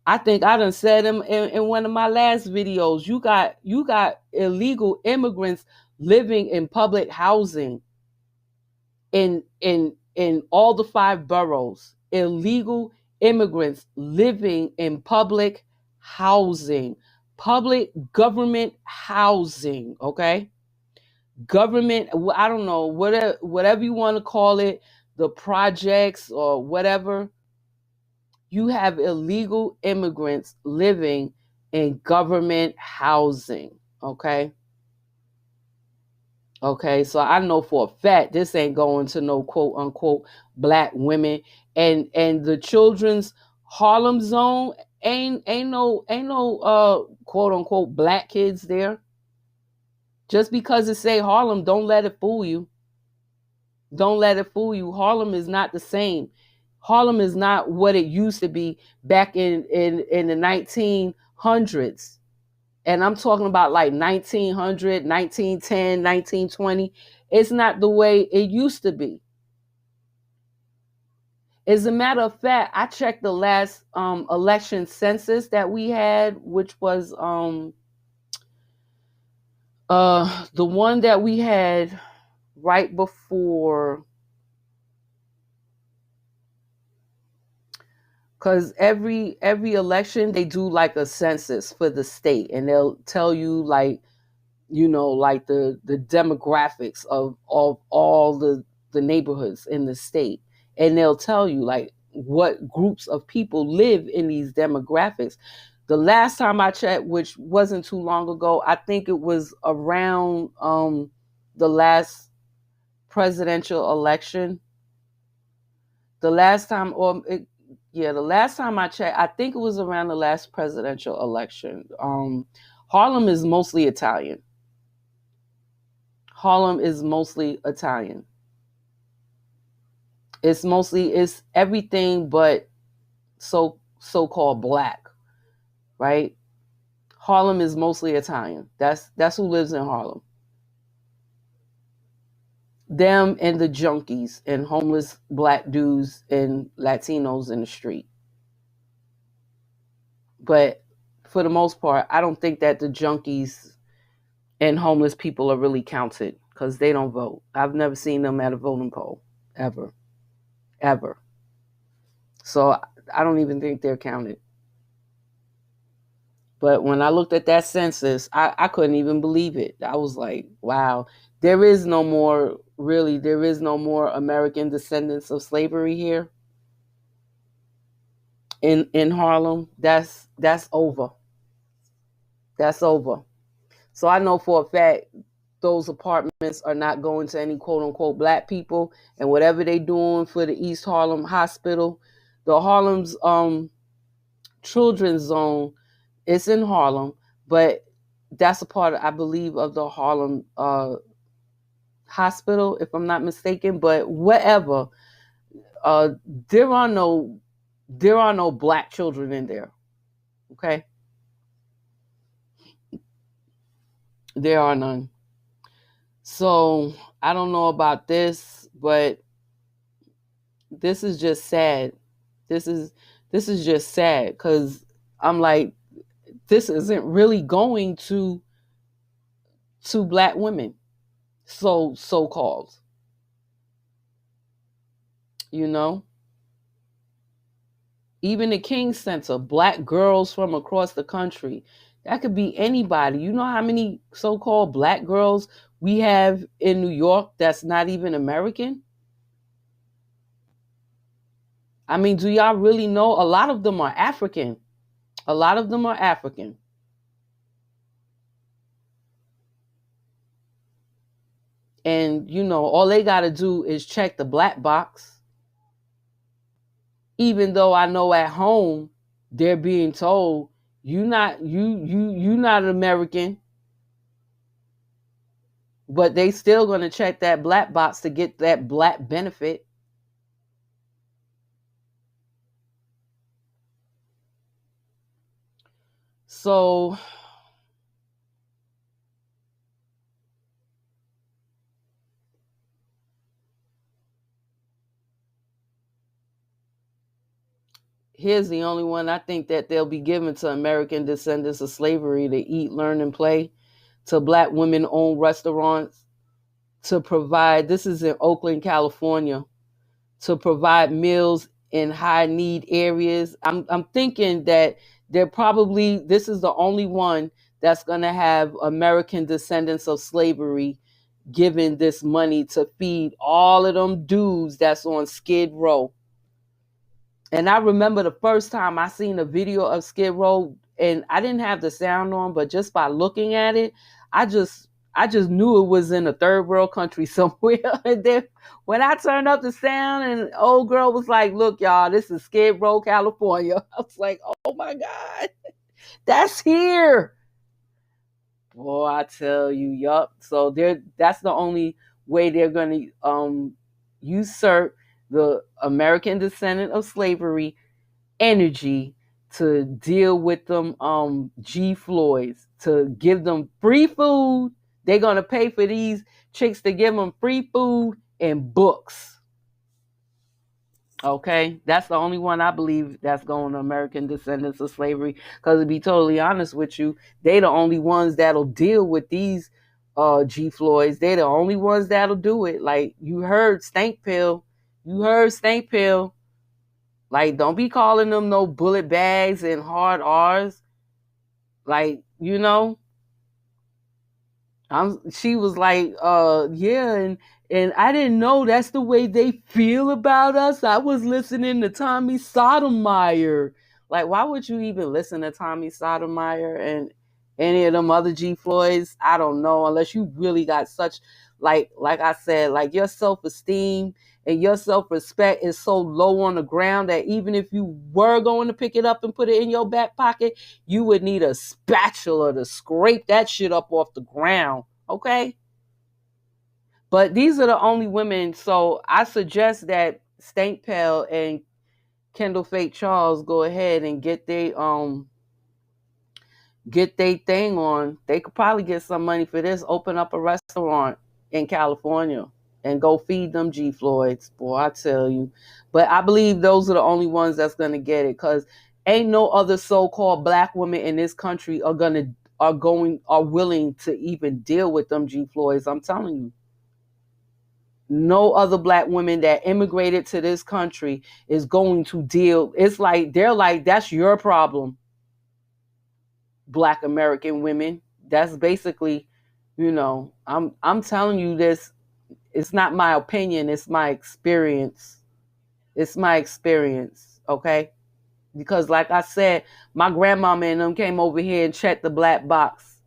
S1: I think I done said them in one of my last videos. You got illegal immigrants living in public housing in all the 5 boroughs. Illegal immigrants living in public housing, public government housing, okay? Government, I don't know, whatever you want to call it, the projects or whatever. You have illegal immigrants living in government housing, okay? Okay, so I know for a fact this ain't going to no quote unquote black women, and the children's Harlem zone ain't no quote unquote black kids there. Just because it say Harlem, don't let it fool you. Don't let it fool you. Harlem is not the same. Harlem is not what it used to be back in the 1900s. And I'm talking about like 1900, 1910, 1920. It's not the way it used to be. As a matter of fact, I checked the last election census that we had, which was the one that we had right before, because every election they do like a census for the state, and they'll tell you like, like the demographics of all the neighborhoods in the state, and they'll tell you like what groups of people live in these demographics. The last time I checked, which wasn't too long ago, I think it was around the last presidential election. The last time, the last time I checked, I think it was around the last presidential election. Harlem is mostly Italian. Harlem is mostly Italian. It's everything but so-called black, right? Harlem is mostly Italian. That's who lives in Harlem. Them and the junkies and homeless black dudes and Latinos in the street. But for the most part, I don't think that the junkies and homeless people are really counted because they don't vote. I've never seen them at a voting poll, ever. So I don't even think they're counted. But when I looked at that census, I couldn't even believe it. I was like, wow, there is no more American descendants of slavery here in Harlem. That's over. That's over. So I know for a fact those apartments are not going to any quote unquote black people, and whatever they doing for the East Harlem Hospital, the Harlem's children's zone, it's in Harlem, but that's a part, I believe, of the Harlem hospital, if I'm not mistaken. But whatever, there are no black children in there. Okay, there are none. So I don't know about this, but this is just sad. This is just sad because I'm like, this isn't really going to black women, so called. Even the King Center, black girls from across the country. That could be anybody. You know how many so-called black girls we have in New York that's not even American? I mean, do y'all really know? A lot of them are African. A lot of them are African. And, all they got to do is check the black box. Even though I know at home they're being told, you not an American, but they still going to check that black box to get that black benefit. So here's the only one I think that they'll be given to American descendants of slavery to eat, learn, and play, to black women-owned restaurants, to provide, this is in Oakland, California, to provide meals in high need areas. I'm thinking that this is the only one that's going to have American descendants of slavery given this money to feed all of them dudes that's on Skid Row. And I remember the first time I seen a video of Skid Row, and I didn't have the sound on, but just by looking at it, I just knew it was in a third world country somewhere. And then when I turned up the sound, and old girl was like, "Look, y'all, this is Skid Row, California." I was like, "Oh my God, that's here." Boy, I tell you, yup. So that's the only way they're gonna usurp the American descendant of slavery energy to deal with them G Floyds, to give them free food. They're gonna pay for these chicks to give them free food and books. Okay, that's the only one I believe that's going to American descendants of slavery. Because to be totally honest with you, they the only ones that'll deal with these G Floyds. They the only ones that'll do it. Like you heard Stank Pill. Like, don't be calling them no bullet bags and hard R's. Like, she was like, yeah, and I didn't know that's the way they feel about us. I was listening to Tommy Sotomayor. Like, why would you even listen to Tommy Sotomayor and any of them other G Floyds? I don't know, unless you really got such, like I said, like your self-esteem and your self-respect is so low on the ground that even if you were going to pick it up and put it in your back pocket, you would need a spatula to scrape that shit up off the ground. Okay? But these are the only women. So I suggest that Stank Pal and Kendall Fate Charles go ahead and get their thing on. They could probably get some money for this. Open up a restaurant in California and go feed them G Floyds. Boy, I tell you. But I believe those are the only ones that's gonna get it, because ain't no other so-called black women in this country are willing to even deal with them G Floyds. I'm telling you. No other black women that immigrated to this country is going to deal. It's like they're like, that's your problem, black American women. That's basically, I'm telling you this. It's not my opinion. It's my experience. It's my experience. Okay. Because like I said, my grandmama and them came over here and checked the black box.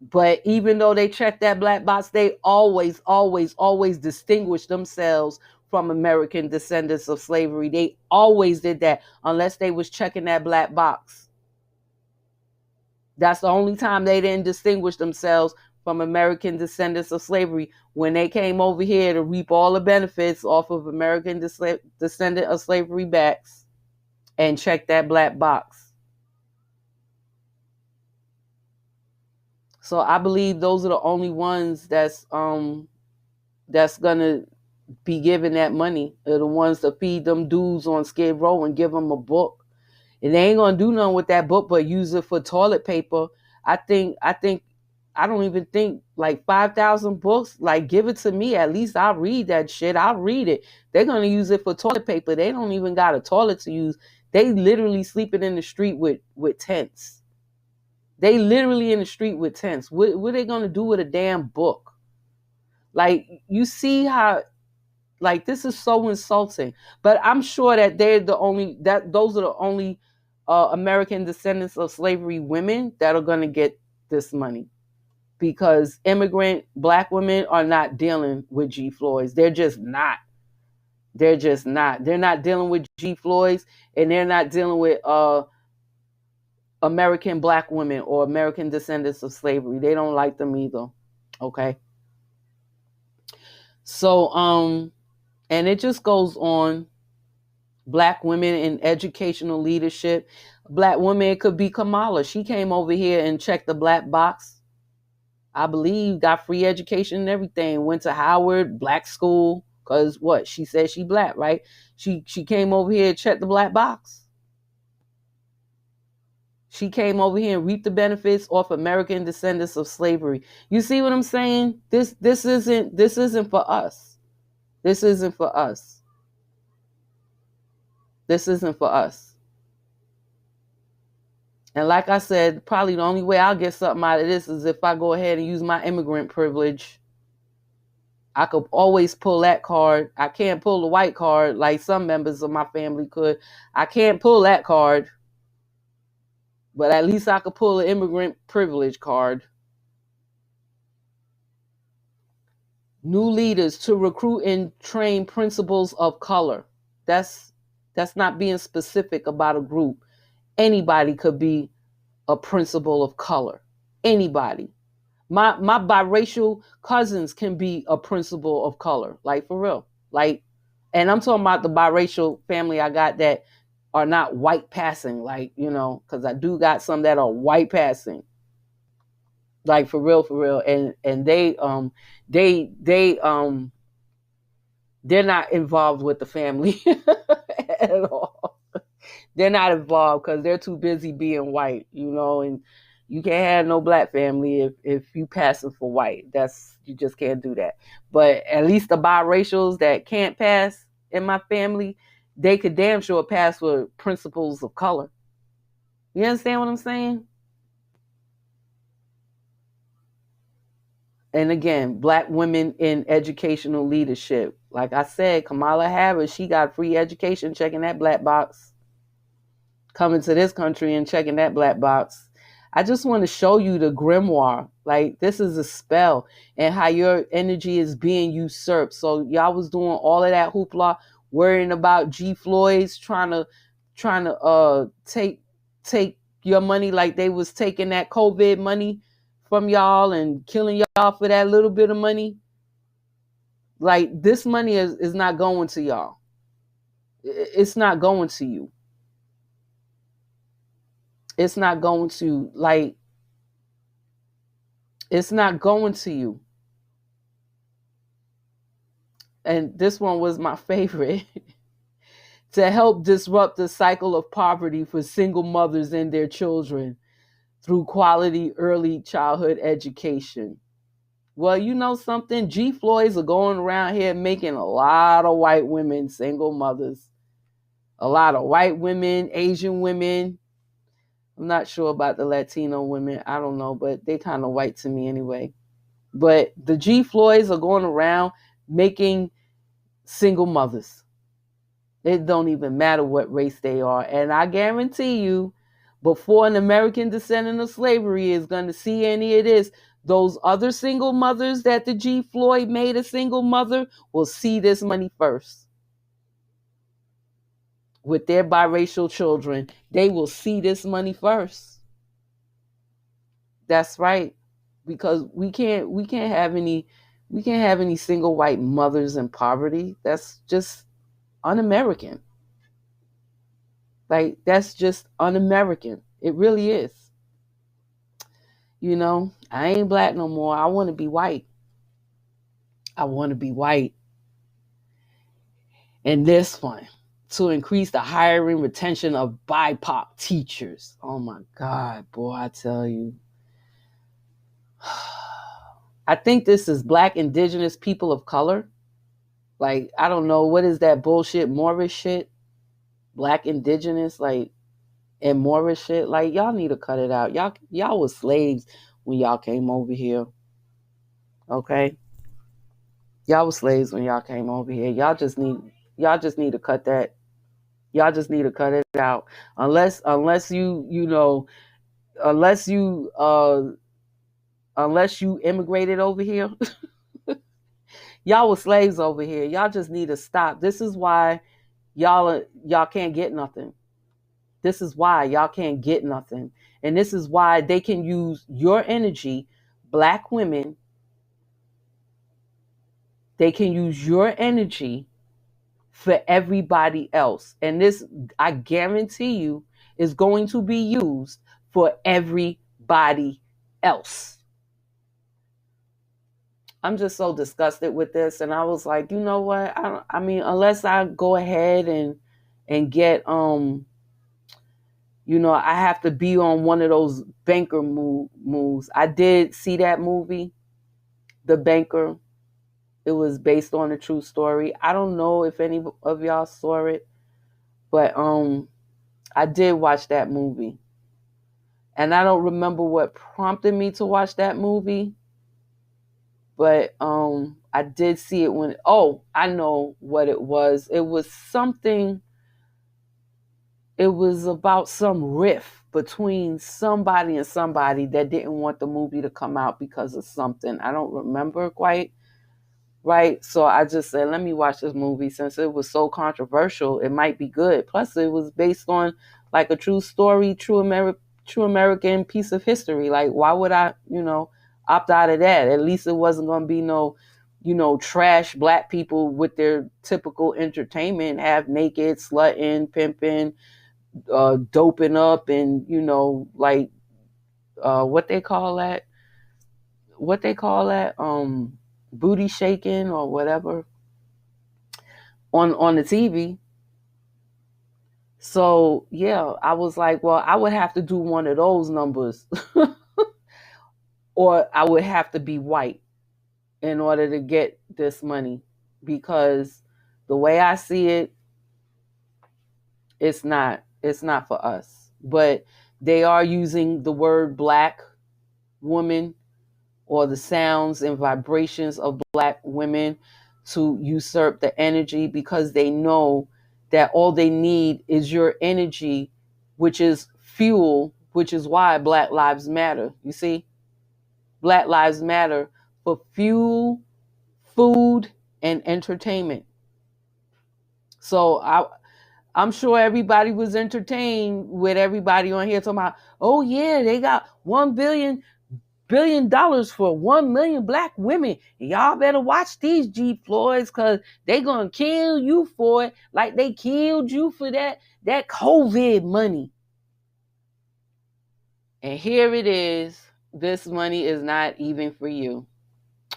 S1: But even though they checked that black box, they always, always, always distinguished themselves from American descendants of slavery. They always did that unless they was checking that black box. That's the only time they didn't distinguish themselves from American descendants of slavery, when they came over here to reap all the benefits off of American descendant of slavery backs and check that black box. So I believe those are the only ones that's gonna be giving that money. Are the ones to feed them dudes on Skid Row and give them a book. And they ain't gonna do nothing with that book but use it for toilet paper. I don't even think like 5,000 books, like give it to me. At least I'll read that shit. I'll read it. They're going to use it for toilet paper. They don't even got a toilet to use. They literally sleeping in the street with tents. They literally in the street with tents. What are they going to do with a damn book? Like, you see how, like, this is so insulting. But I'm sure that those are the only American descendants of slavery women that are going to get this money. Because immigrant black women are not dealing with G. Floyds. They're just not. They're just not. They're not dealing with G. Floyds, and they're not dealing with American black women or American descendants of slavery. They don't like them either. Okay. So, and it just goes on. Black women in educational leadership. Black women, it could be Kamala. She came over here and checked the black box. I believe, got free education and everything, went to Howard, black school, because what? She said she black, right? She came over here and checked the black box. She came over here and reaped the benefits off American descendants of slavery. You see what I'm saying? This isn't for us. This isn't for us. This isn't for us. And like I said, probably the only way I'll get something out of this is if I go ahead and use my immigrant privilege. I could always pull that card. I can't pull the white card like some members of my family could. I can't pull that card. But at least I could pull an immigrant privilege card. New leaders to recruit and train principals of color. That's not being specific about a group. Anybody could be a principal of color. Anybody. My biracial cousins can be a principal of color. Like, for real. Like, and I'm talking about the biracial family I got that are not white passing. Like, you know, because I do got some that are white passing. Like, for real. And they're not involved with the family at all. They're not involved because they're too busy being white, you know, and you can't have no black family if you passing for white. You just can't do that. But at least the biracials that can't pass in my family, they could damn sure pass for principles of color. You understand what I'm saying? And again, black women in educational leadership. Like I said, Kamala Harris, she got free education checking that black box. Coming to this country and checking that black box. I just want to show you the grimoire. Like, this is a spell and how your energy is being usurped. So y'all was doing all of that hoopla, worrying about G. Floyd's trying to take your money like they was taking that COVID money from y'all and killing y'all for that little bit of money. Like, this money is not going to y'all. It's not going to you. It's not going to, like, it's not going to you. And this one was my favorite. To help disrupt the cycle of poverty for single mothers and their children through quality early childhood education. Well, you know something? G. Floyds are going around here making a lot of white women single mothers. A lot of white women, Asian women. I'm not sure about the Latino women. I don't know, but they kind of white to me anyway. But the G. Floyds are going around making single mothers. It don't even matter what race they are. And I guarantee you, before an American descendant of slavery is going to see any of this, those other single mothers that the G. Floyd made a single mother will see this money first. With their biracial children, they will see this money first. That's right. Because we can't have any single white mothers in poverty. That's just un-American. Like, that's just un-American. It really is. You know, I ain't black no more. I want to be white. I want to be white. And this one, to increase the hiring retention of BIPOC teachers. Oh my God, boy, I tell you. I think this is Black indigenous people of color. Like, I don't know, what is that bullshit Moorish shit? Black indigenous, like, and Moorish shit. Like, y'all need to cut it out. Y'all was slaves when y'all came over here. Okay? Y'all was slaves when y'all came over here. Y'all just need to cut that. Y'all just need to cut it out. Unless you know, unless you unless you immigrated over here. Y'all were slaves over here. Y'all just need to stop. This is why y'all can't get nothing. This is why y'all can't get nothing. And this is why they can use your energy, Black women, they can use your energy for everybody else. And this, I guarantee you, is going to be used for everybody else. I'm just so disgusted with this. And I was like, you know what? I mean, unless I go ahead and get I have to be on one of those banker moves. I did see that movie, The Banker. It was based on a true story. I don't know if any of y'all saw it, but I did watch that movie. And I don't remember what prompted me to watch that movie, but I did see it when I know what it was. It was something. It was about some riff between somebody and somebody that didn't want the movie to come out because of something. I don't remember quite right. So I just said, let me watch this movie since it was so controversial. It might be good. Plus, it was based on like a true story, true American piece of history. Like, why would I, opt out of that? At least it wasn't going to be no, trash Black people with their typical entertainment, half naked, slutting, pimping, doping up, and like what they call that booty shaking or whatever on the TV. So yeah, I was like, well, I would have to do one of those numbers or I would have to be white in order to get this money, because the way I see it, it's not for us. But they are using the word Black woman or the sounds and vibrations of Black women to usurp the energy, because they know that all they need is your energy, which is fuel, which is why Black Lives Matter. You see, Black Lives Matter for fuel, food, and entertainment. So I'm sure everybody was entertained with everybody on here talking about, oh yeah, they got $1 billion for 1 million Black women. And y'all better watch these G Floyds, because they gonna kill you for it, like they killed you for that COVID money. And here it is. This money is not even for you.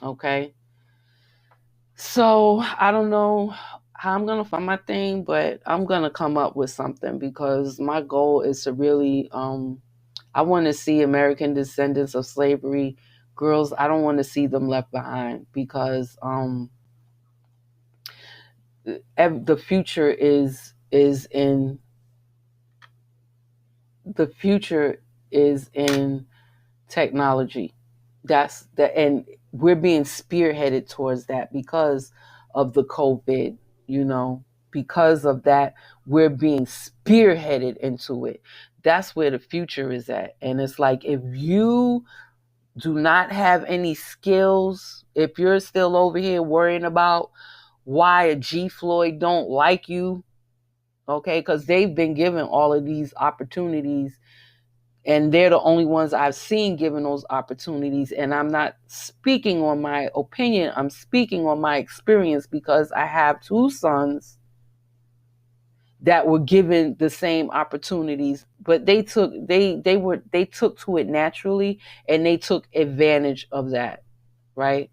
S1: Okay. So I don't know how I'm gonna find my thing, but I'm gonna come up with something, because my goal is to really I want to see American descendants of slavery girls. I don't want to see them left behind, because the future is in technology. And we're being spearheaded towards that because of the COVID. Because of that, we're being spearheaded into it. That's where the future is at. And it's like, if you do not have any skills, if you're still over here worrying about why a G Floyd don't like you, okay, because they've been given all of these opportunities, and they're the only ones I've seen given those opportunities. And I'm not speaking on my opinion, I'm speaking on my experience, because I have two sons that were given the same opportunities, but they took to it naturally, and they took advantage of that, right?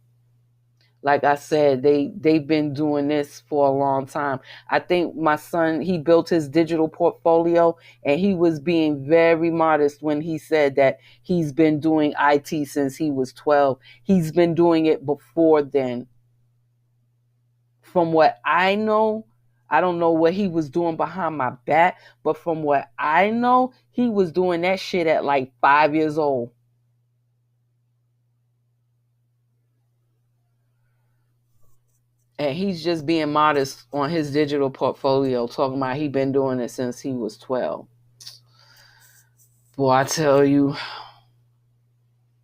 S1: Like I said, they've been doing this for a long time. I think my son, he built his digital portfolio, and he was being very modest when he said that he's been doing IT since he was 12. He's been doing it before then. From what I know, I don't know what he was doing behind my back, but from what I know, he was doing that shit at like 5 years old. And he's just being modest on his digital portfolio, talking about he been doing it since he was 12. Boy, I tell you,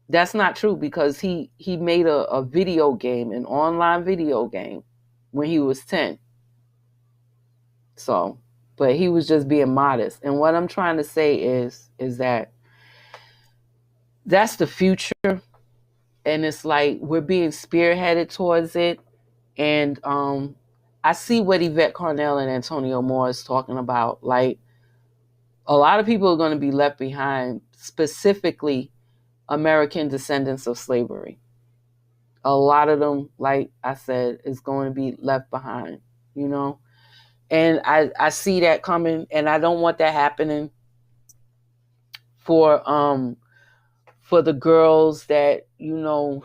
S1: that's not true, because he made a video game, an online video game, when he was 10. So, but he was just being modest. And what I'm trying to say is that that's the future, and it's like we're being spearheaded towards it. And I see what Yvette Carnell and Antonio Moore is talking about. Like, a lot of people are going to be left behind, specifically American descendants of slavery. A lot of them, like I said, is going to be left behind, you know? And I see that coming, and I don't want that happening for the girls that, you know,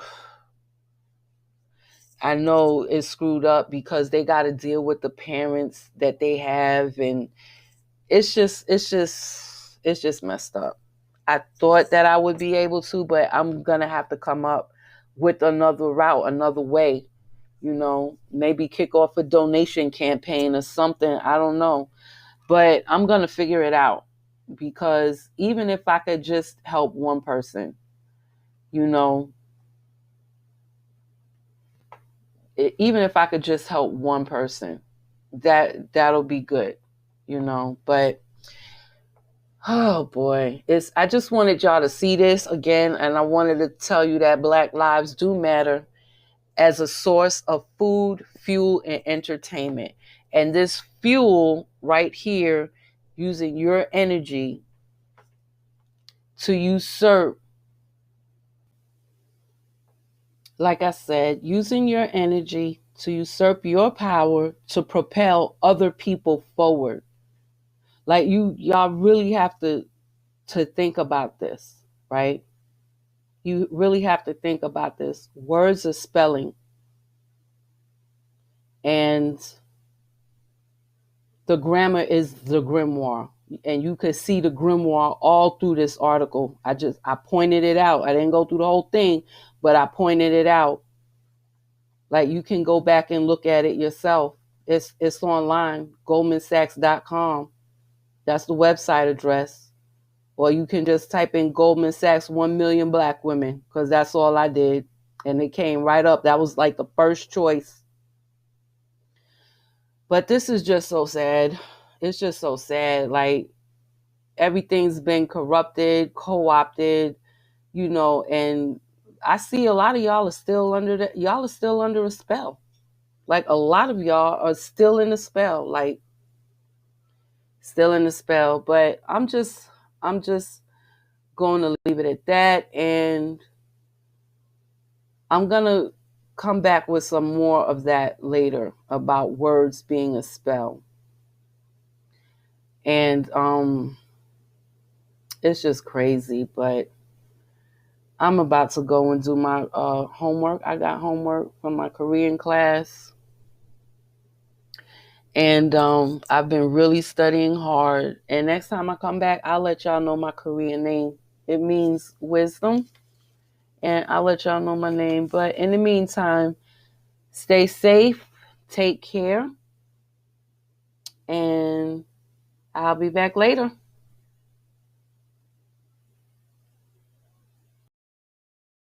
S1: I know is screwed up because they got to deal with the parents that they have, and it's just messed up. I thought that I would be able to, but I'm gonna have to come up with another route, another way. You know, maybe kick off a donation campaign or something. I don't know, but I'm gonna figure it out, because even if I could just help one person, you know, even if I could just help one person, that'll be good, you know. But oh boy, I just wanted y'all to see this again, and I wanted to tell you that Black lives do matter as a source of food, fuel, and entertainment. And this fuel right here, using your energy to usurp, like I said, using your energy to usurp your power to propel other people forward. Like, y'all really have to think about this, right? You really have to think about this. Words are spelling, and the grammar is the grimoire. And you could see the grimoire all through this article. I pointed it out. I didn't go through the whole thing, but I pointed it out. Like, you can go back and look at it yourself. It's online, goldmansachs.com. That's the website address. Or you can just type in Goldman Sachs 1 million black women, because that's all I did. And it came right up. That was like the first choice. But this is just so sad. It's just so sad. Like, everything's been corrupted, co-opted, you know, and I see a lot of y'all are still under a spell. Like, a lot of y'all are still in a spell, like still in a spell. But I'm just going to leave it at that, and I'm going to come back with some more of that later about words being a spell. And it's just crazy, but I'm about to go and do my homework. I got homework from my Korean class. And I've been really studying hard. And next time I come back, I'll let y'all know my Korean name. It means wisdom. And I'll let y'all know my name. But in the meantime, stay safe, take care, and I'll be back later.